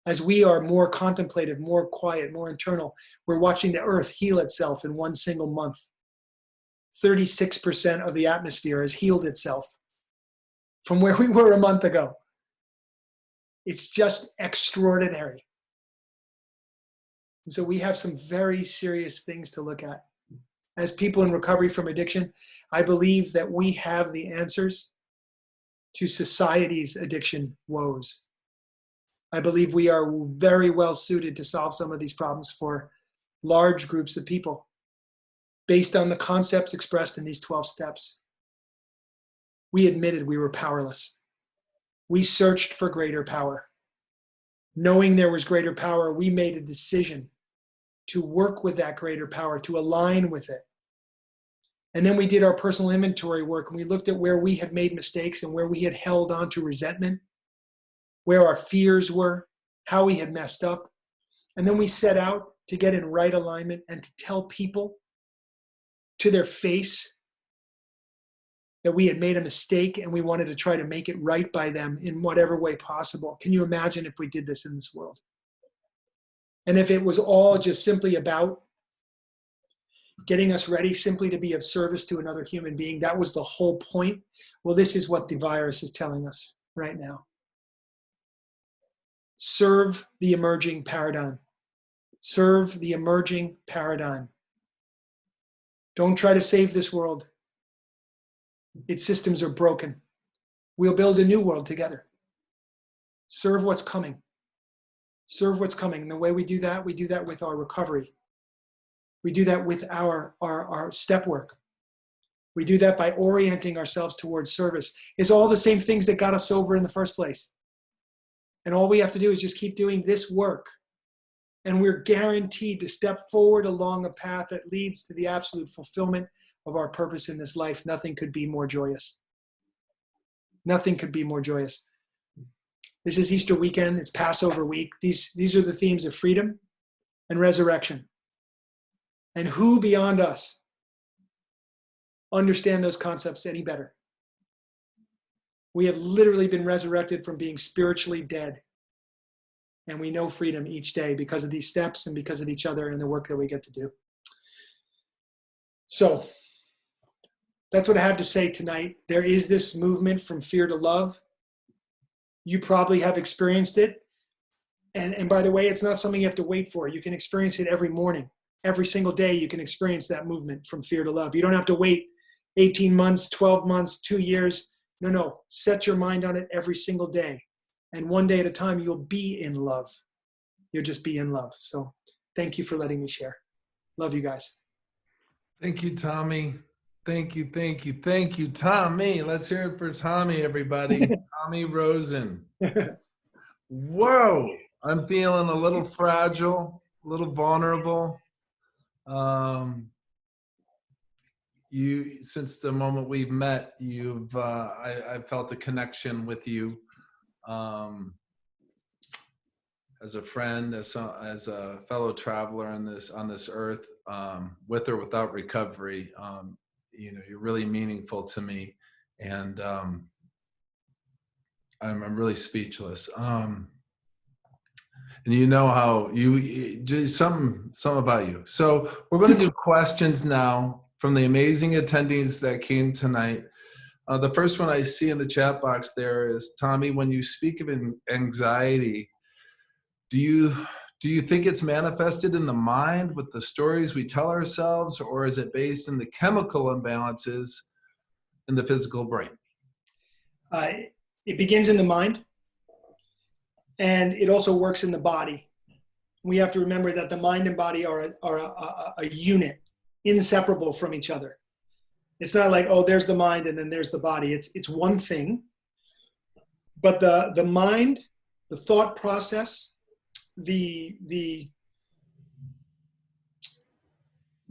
B: As we are more contemplative, more quiet, more internal, we're watching the earth heal itself in one single month. 36% of the atmosphere has healed itself from where we were a month ago. It's just extraordinary. And so we have some very serious things to look at. As people in recovery from addiction, I believe that we have the answers to society's addiction woes. I believe we are very well suited to solve some of these problems for large groups of people based on the concepts expressed in these 12 steps. We admitted we were powerless. We searched for greater power. Knowing there was greater power, we made a decision to work with that greater power, to align with it. And then we did our personal inventory work, and we looked at where we had made mistakes and where we had held on to resentment, where our fears were, how we had messed up. And then we set out to get in right alignment and to tell people to their face that we had made a mistake and we wanted to try to make it right by them in whatever way possible. Can you imagine if we did this in this world? And if it was all just simply about getting us ready simply to be of service to another human being, that was the whole point. Well, this is what the virus is telling us right now. Serve the emerging paradigm. Serve the emerging paradigm. Don't try to save this world. Its systems are broken. We'll build a new world together. Serve what's coming. Serve what's coming. And the way we do that with our recovery. We do that with our step work. We do that by orienting ourselves towards service. It's all the same things that got us sober in the first place. And all we have to do is just keep doing this work. And we're guaranteed to step forward along a path that leads to the absolute fulfillment of our purpose in this life. Nothing could be more joyous. Nothing could be more joyous. This is Easter weekend. It's Passover week. These are the themes of freedom and resurrection. And who beyond us understand those concepts any better? We have literally been resurrected from being spiritually dead. And we know freedom each day because of these steps and because of each other and the work that we get to do. So that's what I have to say tonight. There is this movement from fear to love. You probably have experienced it. And by the way, it's not something you have to wait for. You can experience it every morning. Every single day you can experience that movement from fear to love. You don't have to wait 18 months, 12 months, 2 years. No. Set your mind on it every single day. And one day at a time, you'll be in love. You'll just be in love. So thank you for letting me share. Love you guys.
A: Thank you, Tommy. Thank you, Tommy. Let's hear it for Tommy, everybody. Tommy Rosen. Whoa, I'm feeling a little fragile, a little vulnerable. Since the moment we've met, I felt a connection with you. As a friend, as a fellow traveler on this earth, with or without recovery, you're really meaningful to me, and I'm really speechless. And you know how some about you. So we're going to do questions now from the amazing attendees that came tonight. The first one I see in the chat box there is, Tommy, when you speak of anxiety, do you think it's manifested in the mind with the stories we tell ourselves, or is it based in the chemical imbalances in the physical brain?
B: It begins in the mind, and it also works in the body. We have to remember that the mind and body are a unit, inseparable from each other. It's not like, oh, there's the mind and then there's the body. It's one thing. But the mind, the thought process, the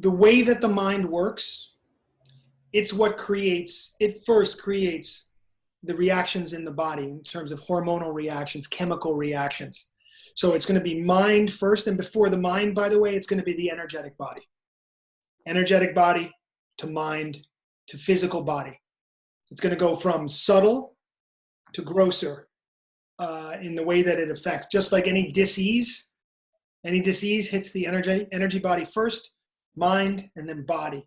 B: way that the mind works, it first creates the reactions in the body in terms of hormonal reactions, chemical reactions. So it's going to be mind first, and before the mind, by the way, it's going to be the energetic body. Energetic body to mind to physical body. It's going to go from subtle to grosser in the way that it affects. Just like any disease hits the energy body first, mind, and then body.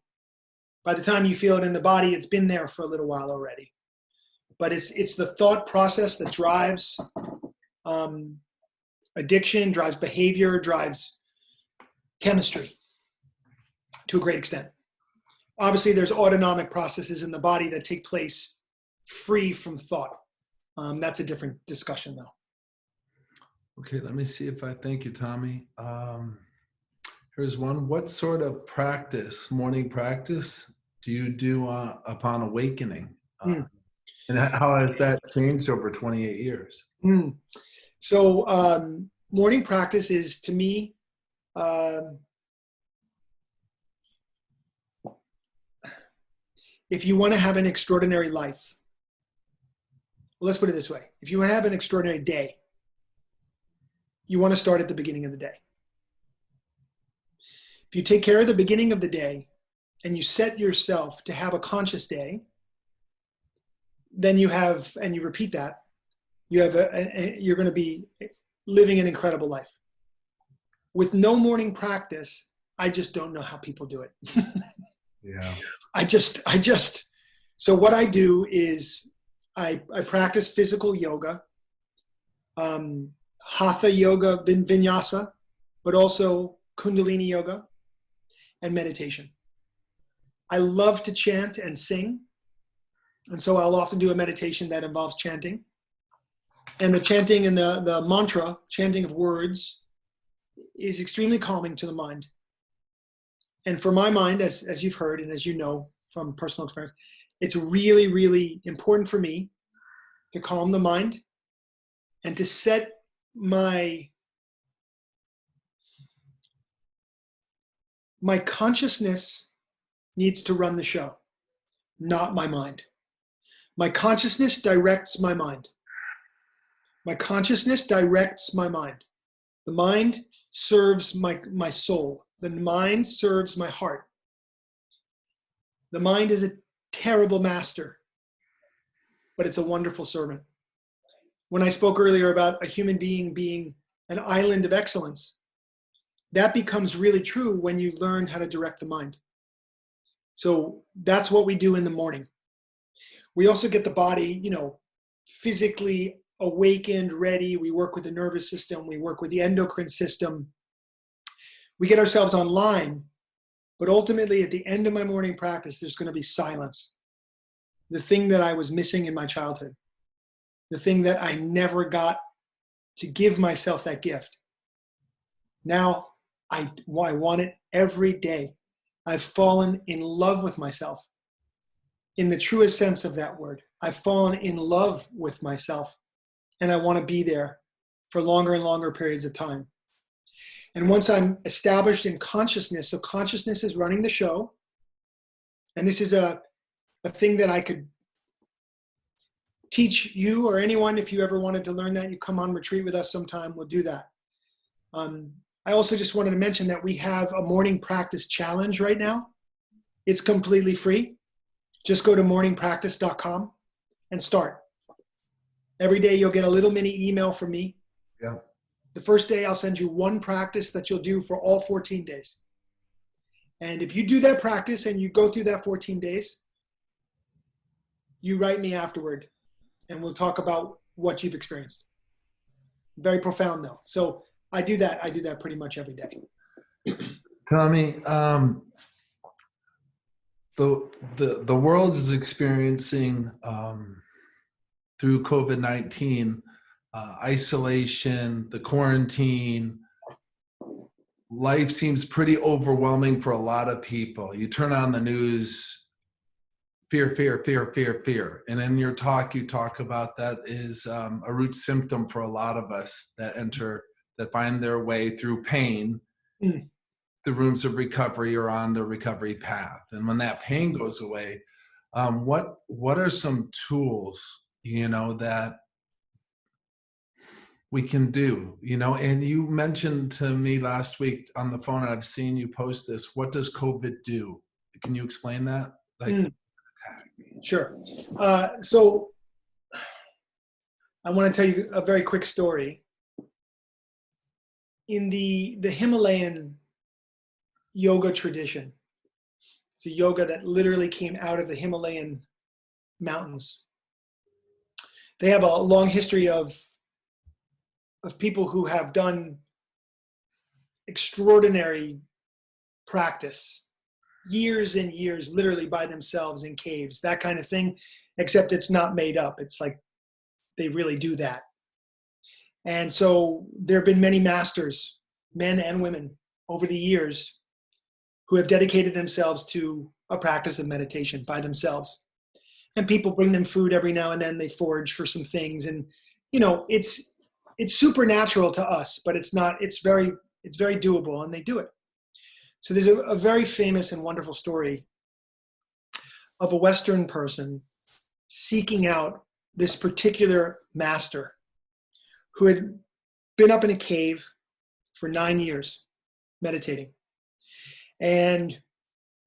B: By the time you feel it in the body, it's been there for a little while already. But it's the thought process that drives addiction, drives behavior, drives chemistry to a great extent. Obviously, there's autonomic processes in the body that take place free from thought. That's a different discussion, though.
A: Okay, let me see if thank you, Tommy. Here's one. What sort of morning practice do you do upon awakening? And how has that changed over 28 years?
B: So morning practice is, to me, if you want to have an extraordinary life, well, let's put it this way. If you want to have an extraordinary day, you want to start at the beginning of the day. If you take care of the beginning of the day and you set yourself to have a conscious day, then you repeat that, you're going to be living an incredible life. With no morning practice, I just don't know how people do it.
A: Yeah.
B: So what I do is I practice physical yoga, hatha yoga, vinyasa, but also kundalini yoga and meditation. I love to chant and sing. And so I'll often do a meditation that involves chanting. And the chanting and the mantra, chanting of words, is extremely calming to the mind. And for my mind, as you've heard and as you know from personal experience, it's really, really important for me to calm the mind and to set my consciousness needs to run the show, not my mind. My consciousness directs my mind. My consciousness directs my mind. The mind serves my soul. The mind serves my heart. The mind is a terrible master, but it's a wonderful servant. When I spoke earlier about a human being being an island of excellence, that becomes really true when you learn how to direct the mind. So that's what we do in the morning. We also get the body, physically awakened, ready. We work with the nervous system. We work with the endocrine system. We get ourselves online, but ultimately at the end of my morning practice, there's going to be silence. The thing that I was missing in my childhood, the thing that I never got to give myself that gift. Now I want it every day. I've fallen in love with myself in the truest sense of that word. I've fallen in love with myself, and I want to be there for longer and longer periods of time. And once I'm established in consciousness, so consciousness is running the show, and this is a thing that I could teach you or anyone. If you ever wanted to learn that, you come on retreat with us sometime, we'll do that. I also just wanted to mention that we have a morning practice challenge right now. It's completely free. Just go to morningpractice.com and start. Every day you'll get a little mini email from me.
A: Yeah.
B: The first day I'll send you one practice that you'll do for all 14 days. And if you do that practice and you go through that 14 days, you write me afterward and we'll talk about what you've experienced. Very profound though. So I do that pretty much every day.
A: Tommy, the world is experiencing through COVID-19 isolation, the quarantine. Life seems pretty overwhelming for a lot of people. You turn on the news, fear, fear, fear, fear, fear. And in your talk, you talk about that is a root symptom for a lot of us that find their way through pain, the rooms of recovery or on the recovery path. And when that pain goes away, what are some tools, that we can do, and you mentioned to me last week on the phone, and I've seen you post this, what does COVID do? Can you explain that?
B: Sure. So I want to tell you a very quick story. In the Himalayan yoga tradition, it's a yoga that literally came out of the Himalayan mountains. They have a long history of people who have done extraordinary practice, years and years, literally by themselves in caves, that kind of thing, except it's not made up. It's like they really do that. And so there have been many masters, men and women, over the years who have dedicated themselves to a practice of meditation by themselves. And people bring them food every now and then. They forage for some things. And, it's supernatural to us, but it's not, it's very doable, and they do it. So there's a very famous and wonderful story of a Western person seeking out this particular master who had been up in a cave for 9 years meditating. And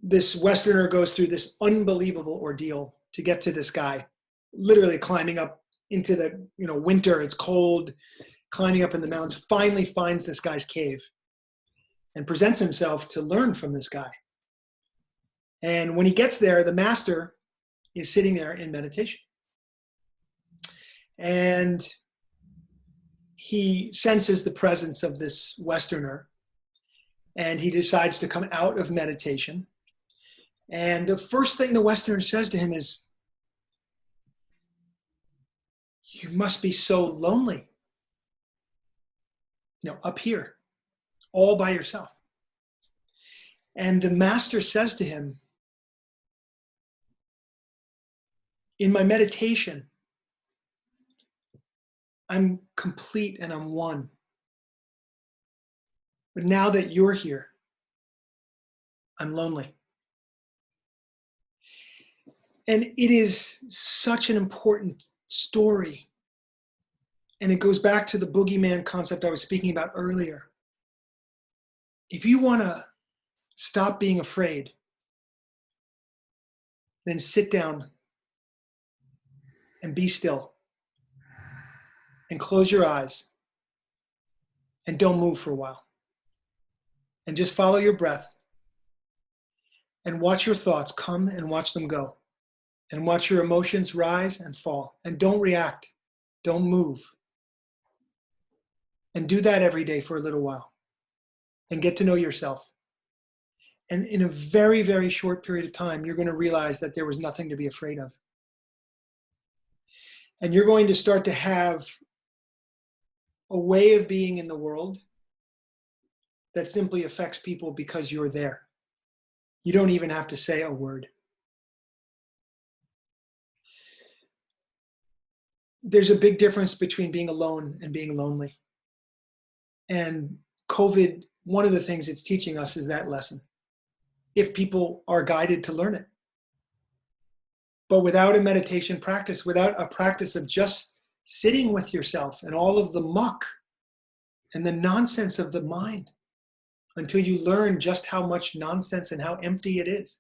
B: this Westerner goes through this unbelievable ordeal to get to this guy, literally climbing up into the winter, it's cold, climbing up in the mountains, finally finds this guy's cave and presents himself to learn from this guy. And when he gets there, the master is sitting there in meditation. And he senses the presence of this Westerner, and he decides to come out of meditation. And the first thing the Westerner says to him is, You must be so lonely. Up here, all by yourself. And the master says to him, in my meditation, I'm complete and I'm one. But now that you're here, I'm lonely. And it is such an important story. And it goes back to the boogeyman concept I was speaking about earlier. If you want to stop being afraid, then sit down and be still and close your eyes and don't move for a while. And just follow your breath and watch your thoughts come and watch them go. And watch your emotions rise and fall. And don't react. Don't move. And do that every day for a little while. And get to know yourself. And in a very, very short period of time, you're going to realize that there was nothing to be afraid of. And you're going to start to have a way of being in the world that simply affects people because you're there. You don't even have to say a word. There's a big difference between being alone and being lonely. And COVID, one of the things it's teaching us is that lesson, if people are guided to learn it. But without a meditation practice, without a practice of just sitting with yourself and all of the muck and the nonsense of the mind, until you learn just how much nonsense and how empty it is,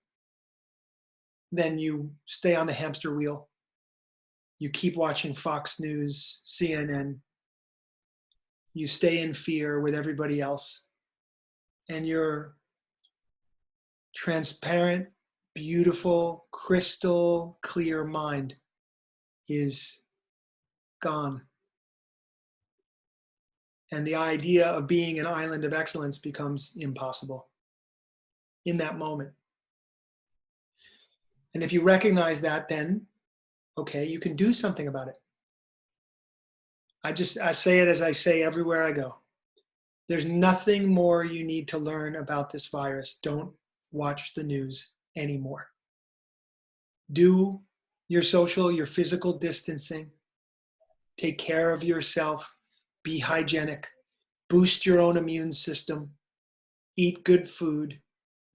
B: then you stay on the hamster wheel. You keep watching Fox News, CNN. You stay in fear with everybody else. And your transparent, beautiful, crystal clear mind is gone. And the idea of being an island of excellence becomes impossible in that moment. And if you recognize that, then, okay, you can do something about it. I say it as I say everywhere I go. There's nothing more you need to learn about this virus. Don't watch the news anymore. Do your social, your physical distancing. Take care of yourself. Be hygienic. Boost your own immune system. Eat good food.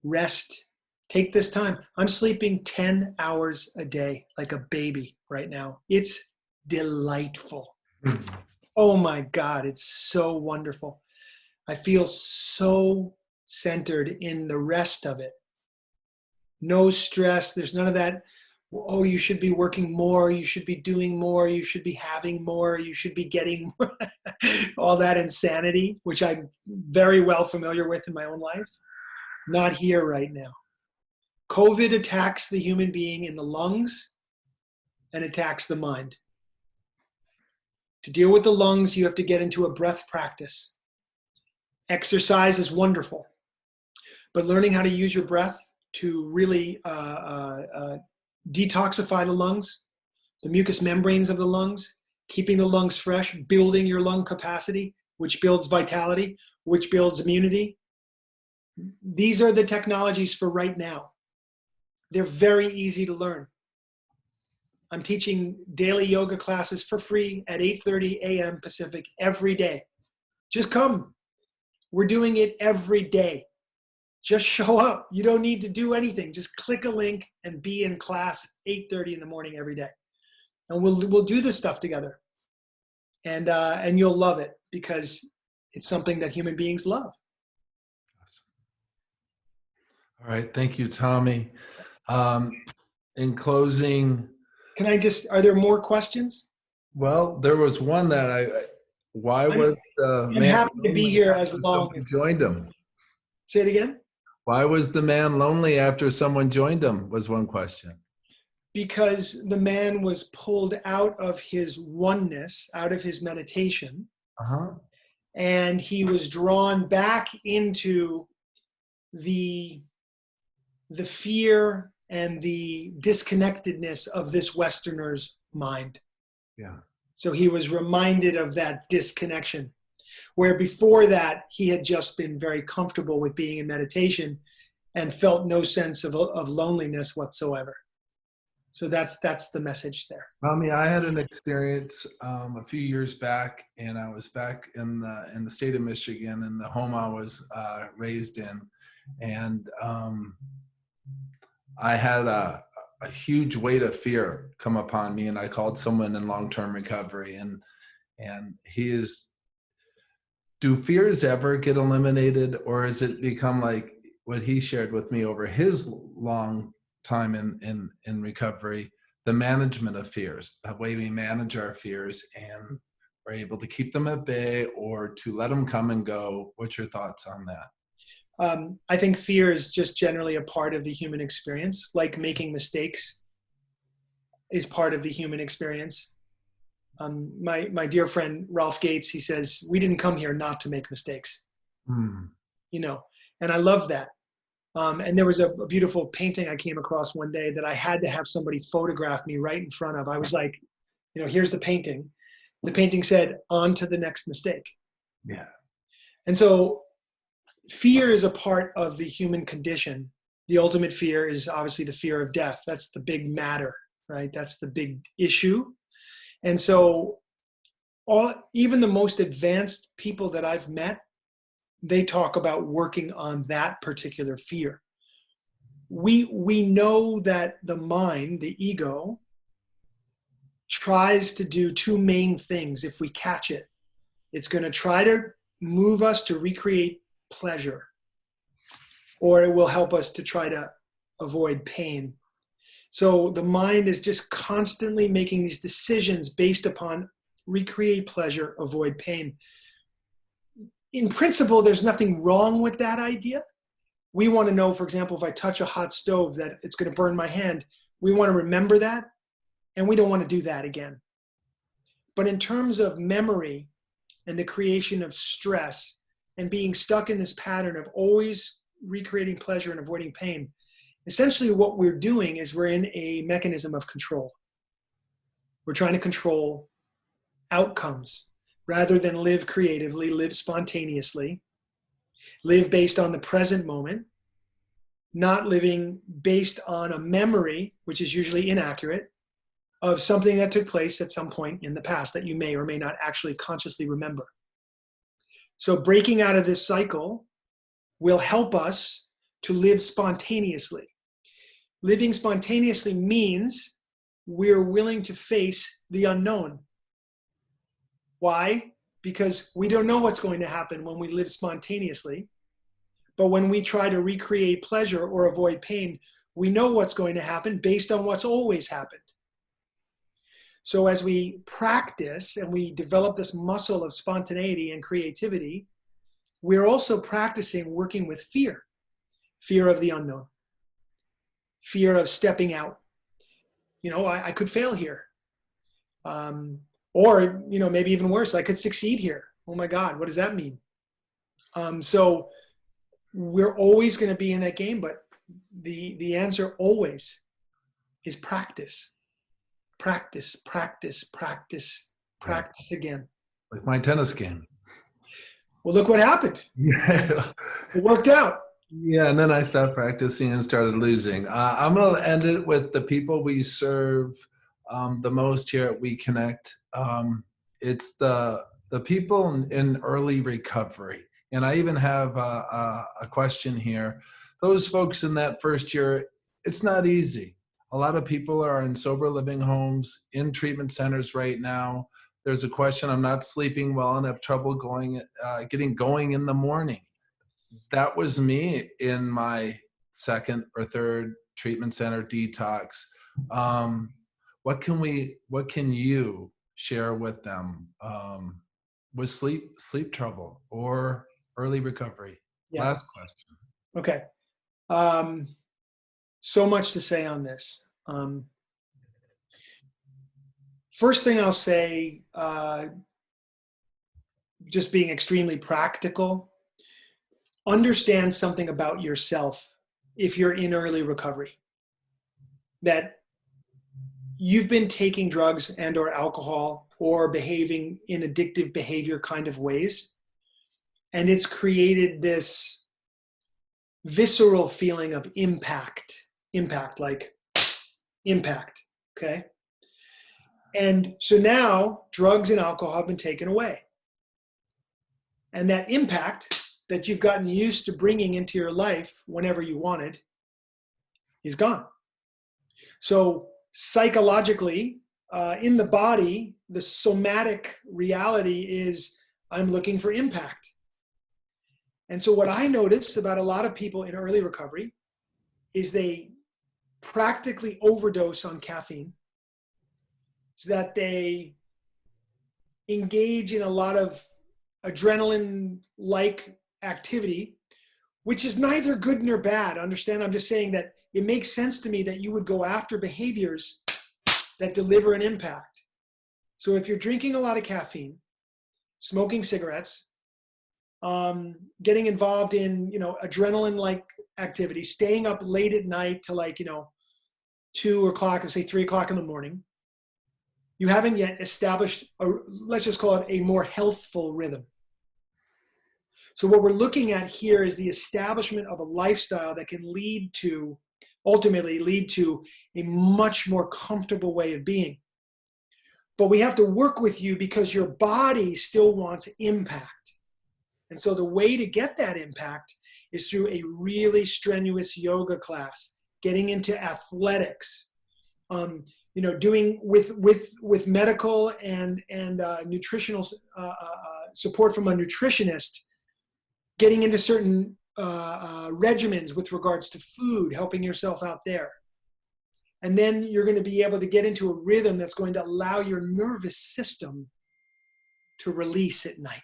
B: Rest. Take this time. I'm sleeping 10 hours a day like a baby right now. It's delightful. Oh my God, it's so wonderful. I feel so centered in the rest of it. No stress. There's none of that, oh, you should be working more, you should be doing more, you should be having more, you should be getting more. All that insanity, which I'm very well familiar with in my own life. Not here right now. COVID attacks the human being in the lungs and attacks the mind. To deal with the lungs, you have to get into a breath practice. Exercise is wonderful, but learning how to use your breath to really detoxify the lungs, the mucous membranes of the lungs, keeping the lungs fresh, building your lung capacity, which builds vitality, which builds immunity. These are the technologies for right now. They're very easy to learn. I'm teaching daily yoga classes for free at 8:30 a.m. Pacific every day. Just come. We're doing it every day. Just show up. You don't need to do anything. Just click a link and be in class 8:30 in the morning every day. And we'll do this stuff together. And you'll love it because it's something that human beings love.
A: Awesome. All right. Thank you, Tommy. In closing,
B: Are there more questions?
A: well, there was one that why was the
B: I'm
A: man
B: happy to be here as long
A: someone joined him?
B: Say it again.
A: Why was the man lonely after someone joined him was one question.
B: Because the man was pulled out of his oneness, out of his meditation, and he was drawn back into the fear and the disconnectedness of this Westerner's mind.
A: Yeah.
B: So he was reminded of that disconnection, where before that, he had just been very comfortable with being in meditation and felt no sense of loneliness whatsoever. So that's the message there.
A: Tommy, I had an experience a few years back, and I was back in the state of Michigan, in the home I was raised in, and I had a huge weight of fear come upon me, and I called someone in long-term recovery, and do fears ever get eliminated, or has it become like what he shared with me over his long time in recovery, the management of fears, the way we manage our fears and we're able to keep them at bay or to let them come and go? What's your thoughts on that?
B: I think fear is just generally a part of the human experience, like making mistakes is part of the human experience. My dear friend Ralph Gates, he says, we didn't come here not to make mistakes. You know, and I love that. And there was a beautiful painting I came across one day that I had to have somebody photograph me right in front of. I was like, you know, here's the painting. The painting said, on to the next mistake.
A: Yeah.
B: And so fear is a part of the human condition. The ultimate fear is obviously the fear of death. That's the big matter, right? That's the big issue. And so even the most advanced people that I've met, they talk about working on that particular fear. We know that the mind, the ego, tries to do two main things if we catch it. It's going to try to move us to recreate pleasure, or it will help us to try to avoid pain. So the mind is just constantly making these decisions based upon recreate pleasure, avoid pain. In principle, there's nothing wrong with that idea. We want to know, for example, if I touch a hot stove, that it's going to burn my hand. We want to remember that, and we don't want to do that again. But in terms of memory and the creation of stress and being stuck in this pattern of always recreating pleasure and avoiding pain, essentially what we're doing is we're in a mechanism of control. We're trying to control outcomes rather than live creatively, live spontaneously, live based on the present moment, not living based on a memory, which is usually inaccurate, of something that took place at some point in the past that you may or may not actually consciously remember. So breaking out of this cycle will help us to live spontaneously. Living spontaneously means we're willing to face the unknown. Why? Because we don't know what's going to happen when we live spontaneously. But when we try to recreate pleasure or avoid pain, we know what's going to happen based on what's always happened. So as we practice and we develop this muscle of spontaneity and creativity, we're also practicing working with fear. Fear of the unknown. Fear of stepping out. You know, I could fail here. Or, you know, maybe even worse, I could succeed here. Oh my God, what does that mean? So we're always going to be in that game, but the answer always is practice. Practice, practice, practice, practice again.
A: Like my tennis game.
B: Well, look what happened.
A: Yeah.
B: It worked out.
A: Yeah, and then I stopped practicing and started losing. I'm going to end it with the people we serve the most here at WEconnect. It's the people in early recovery. And I even have a question here. Those folks in that first year, it's not easy. A lot of people are in sober living homes, in treatment centers right now. There's a question, I'm not sleeping well and have trouble getting going in the morning. That was me in my second or third treatment center detox. What can you share with them with sleep trouble or early recovery?
B: Yeah.
A: Last question.
B: Okay. So much to say on this. First thing I'll say, just being extremely practical, understand something about yourself if you're in early recovery. That you've been taking drugs and or alcohol or behaving in addictive behavior kind of ways, and it's created this visceral feeling of impact, like impact, okay? And so now drugs and alcohol have been taken away. And that impact that you've gotten used to bringing into your life whenever you wanted is gone. So psychologically, in the body, the somatic reality is I'm looking for impact. And so what I noticed about a lot of people in early recovery is they practically overdose on caffeine, so that they engage in a lot of adrenaline-like activity, which is neither good nor bad. Understand? I'm just saying that it makes sense to me that you would go after behaviors that deliver an impact. So if you're drinking a lot of caffeine, smoking cigarettes, getting involved in, adrenaline-like activity, staying up late at night to 2 o'clock or say 3 o'clock in the morning, you haven't yet established, let's just call it a more healthful rhythm. So what we're looking at here is the establishment of a lifestyle that can ultimately lead to a much more comfortable way of being. But we have to work with you because your body still wants impact. And so the way to get that impact is through a really strenuous yoga class, getting into athletics, doing with medical and nutritional support from a nutritionist, getting into certain regimens with regards to food, helping yourself out there. And then you're going to be able to get into a rhythm that's going to allow your nervous system to release at night.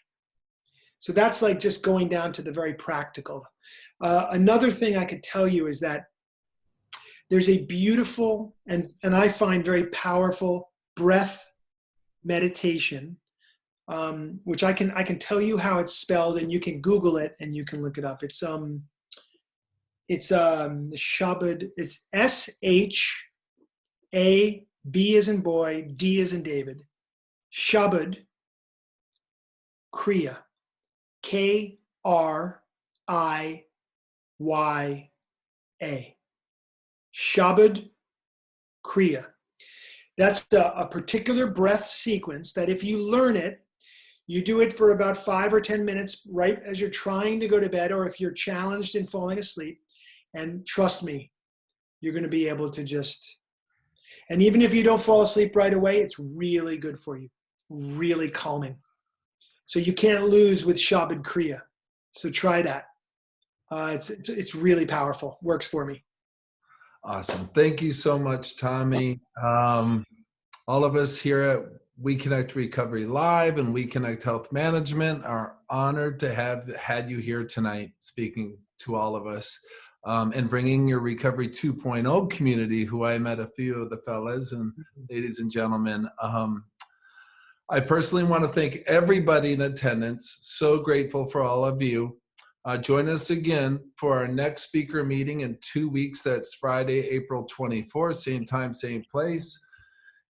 B: So that's like just going down to the very practical. Another thing I could tell you is that there's a beautiful and I find very powerful breath meditation, which I can tell you how it's spelled, and you can Google it and you can look it up. It's Shabad. It's SHAB as in boy, D as in David. Shabad Kriya. KRIYA. Shabad Kriya. That's a particular breath sequence that if you learn it, you do it for about 5 or 10 minutes right as you're trying to go to bed, or if you're challenged in falling asleep. And trust me, you're going to be able to and even if you don't fall asleep right away, it's really good for you, really calming. So you can't lose with Shabad Kriya. So try that. It's really powerful. Works for me.
A: Awesome. Thank you so much, Tommy. All of us here at WEconnect Recovery Live and WEconnect Health Management are honored to have had you here tonight speaking to all of us and bringing your Recovery 2.0 community, who I met a few of the fellas and ladies and gentlemen. I personally want to thank everybody in attendance. So grateful for all of you. Join us again for our next speaker meeting in 2 weeks. That's Friday, April 24th, same time, same place.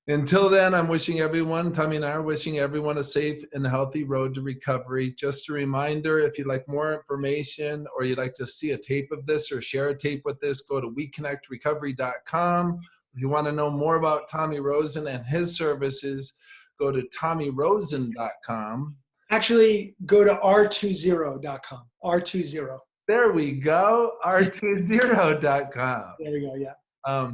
A: Until then, I'm wishing everyone, Tommy and I are wishing everyone a safe and healthy road to recovery. Just a reminder, if you'd like more information or you'd like to see a tape of this or share a tape with this, go to WEconnectRecovery.com. If you want to know more about Tommy Rosen and his services, go to TommyRosen.com.
B: Actually, go to R20.com. R20.
A: There we go. R20.com.
B: There we go, yeah.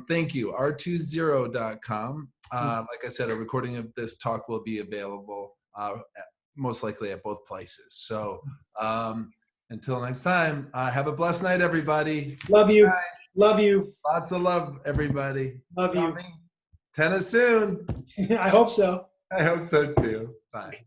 A: Thank you. R20.com. Like I said, a recording of this talk will be available most likely at both places. So until next time, have a blessed night, everybody.
B: Love you.
A: Bye.
B: Love you.
A: Lots of love, everybody.
B: Love
A: Tommy, tennis soon.
B: you. I hope so.
A: I hope so too. Bye.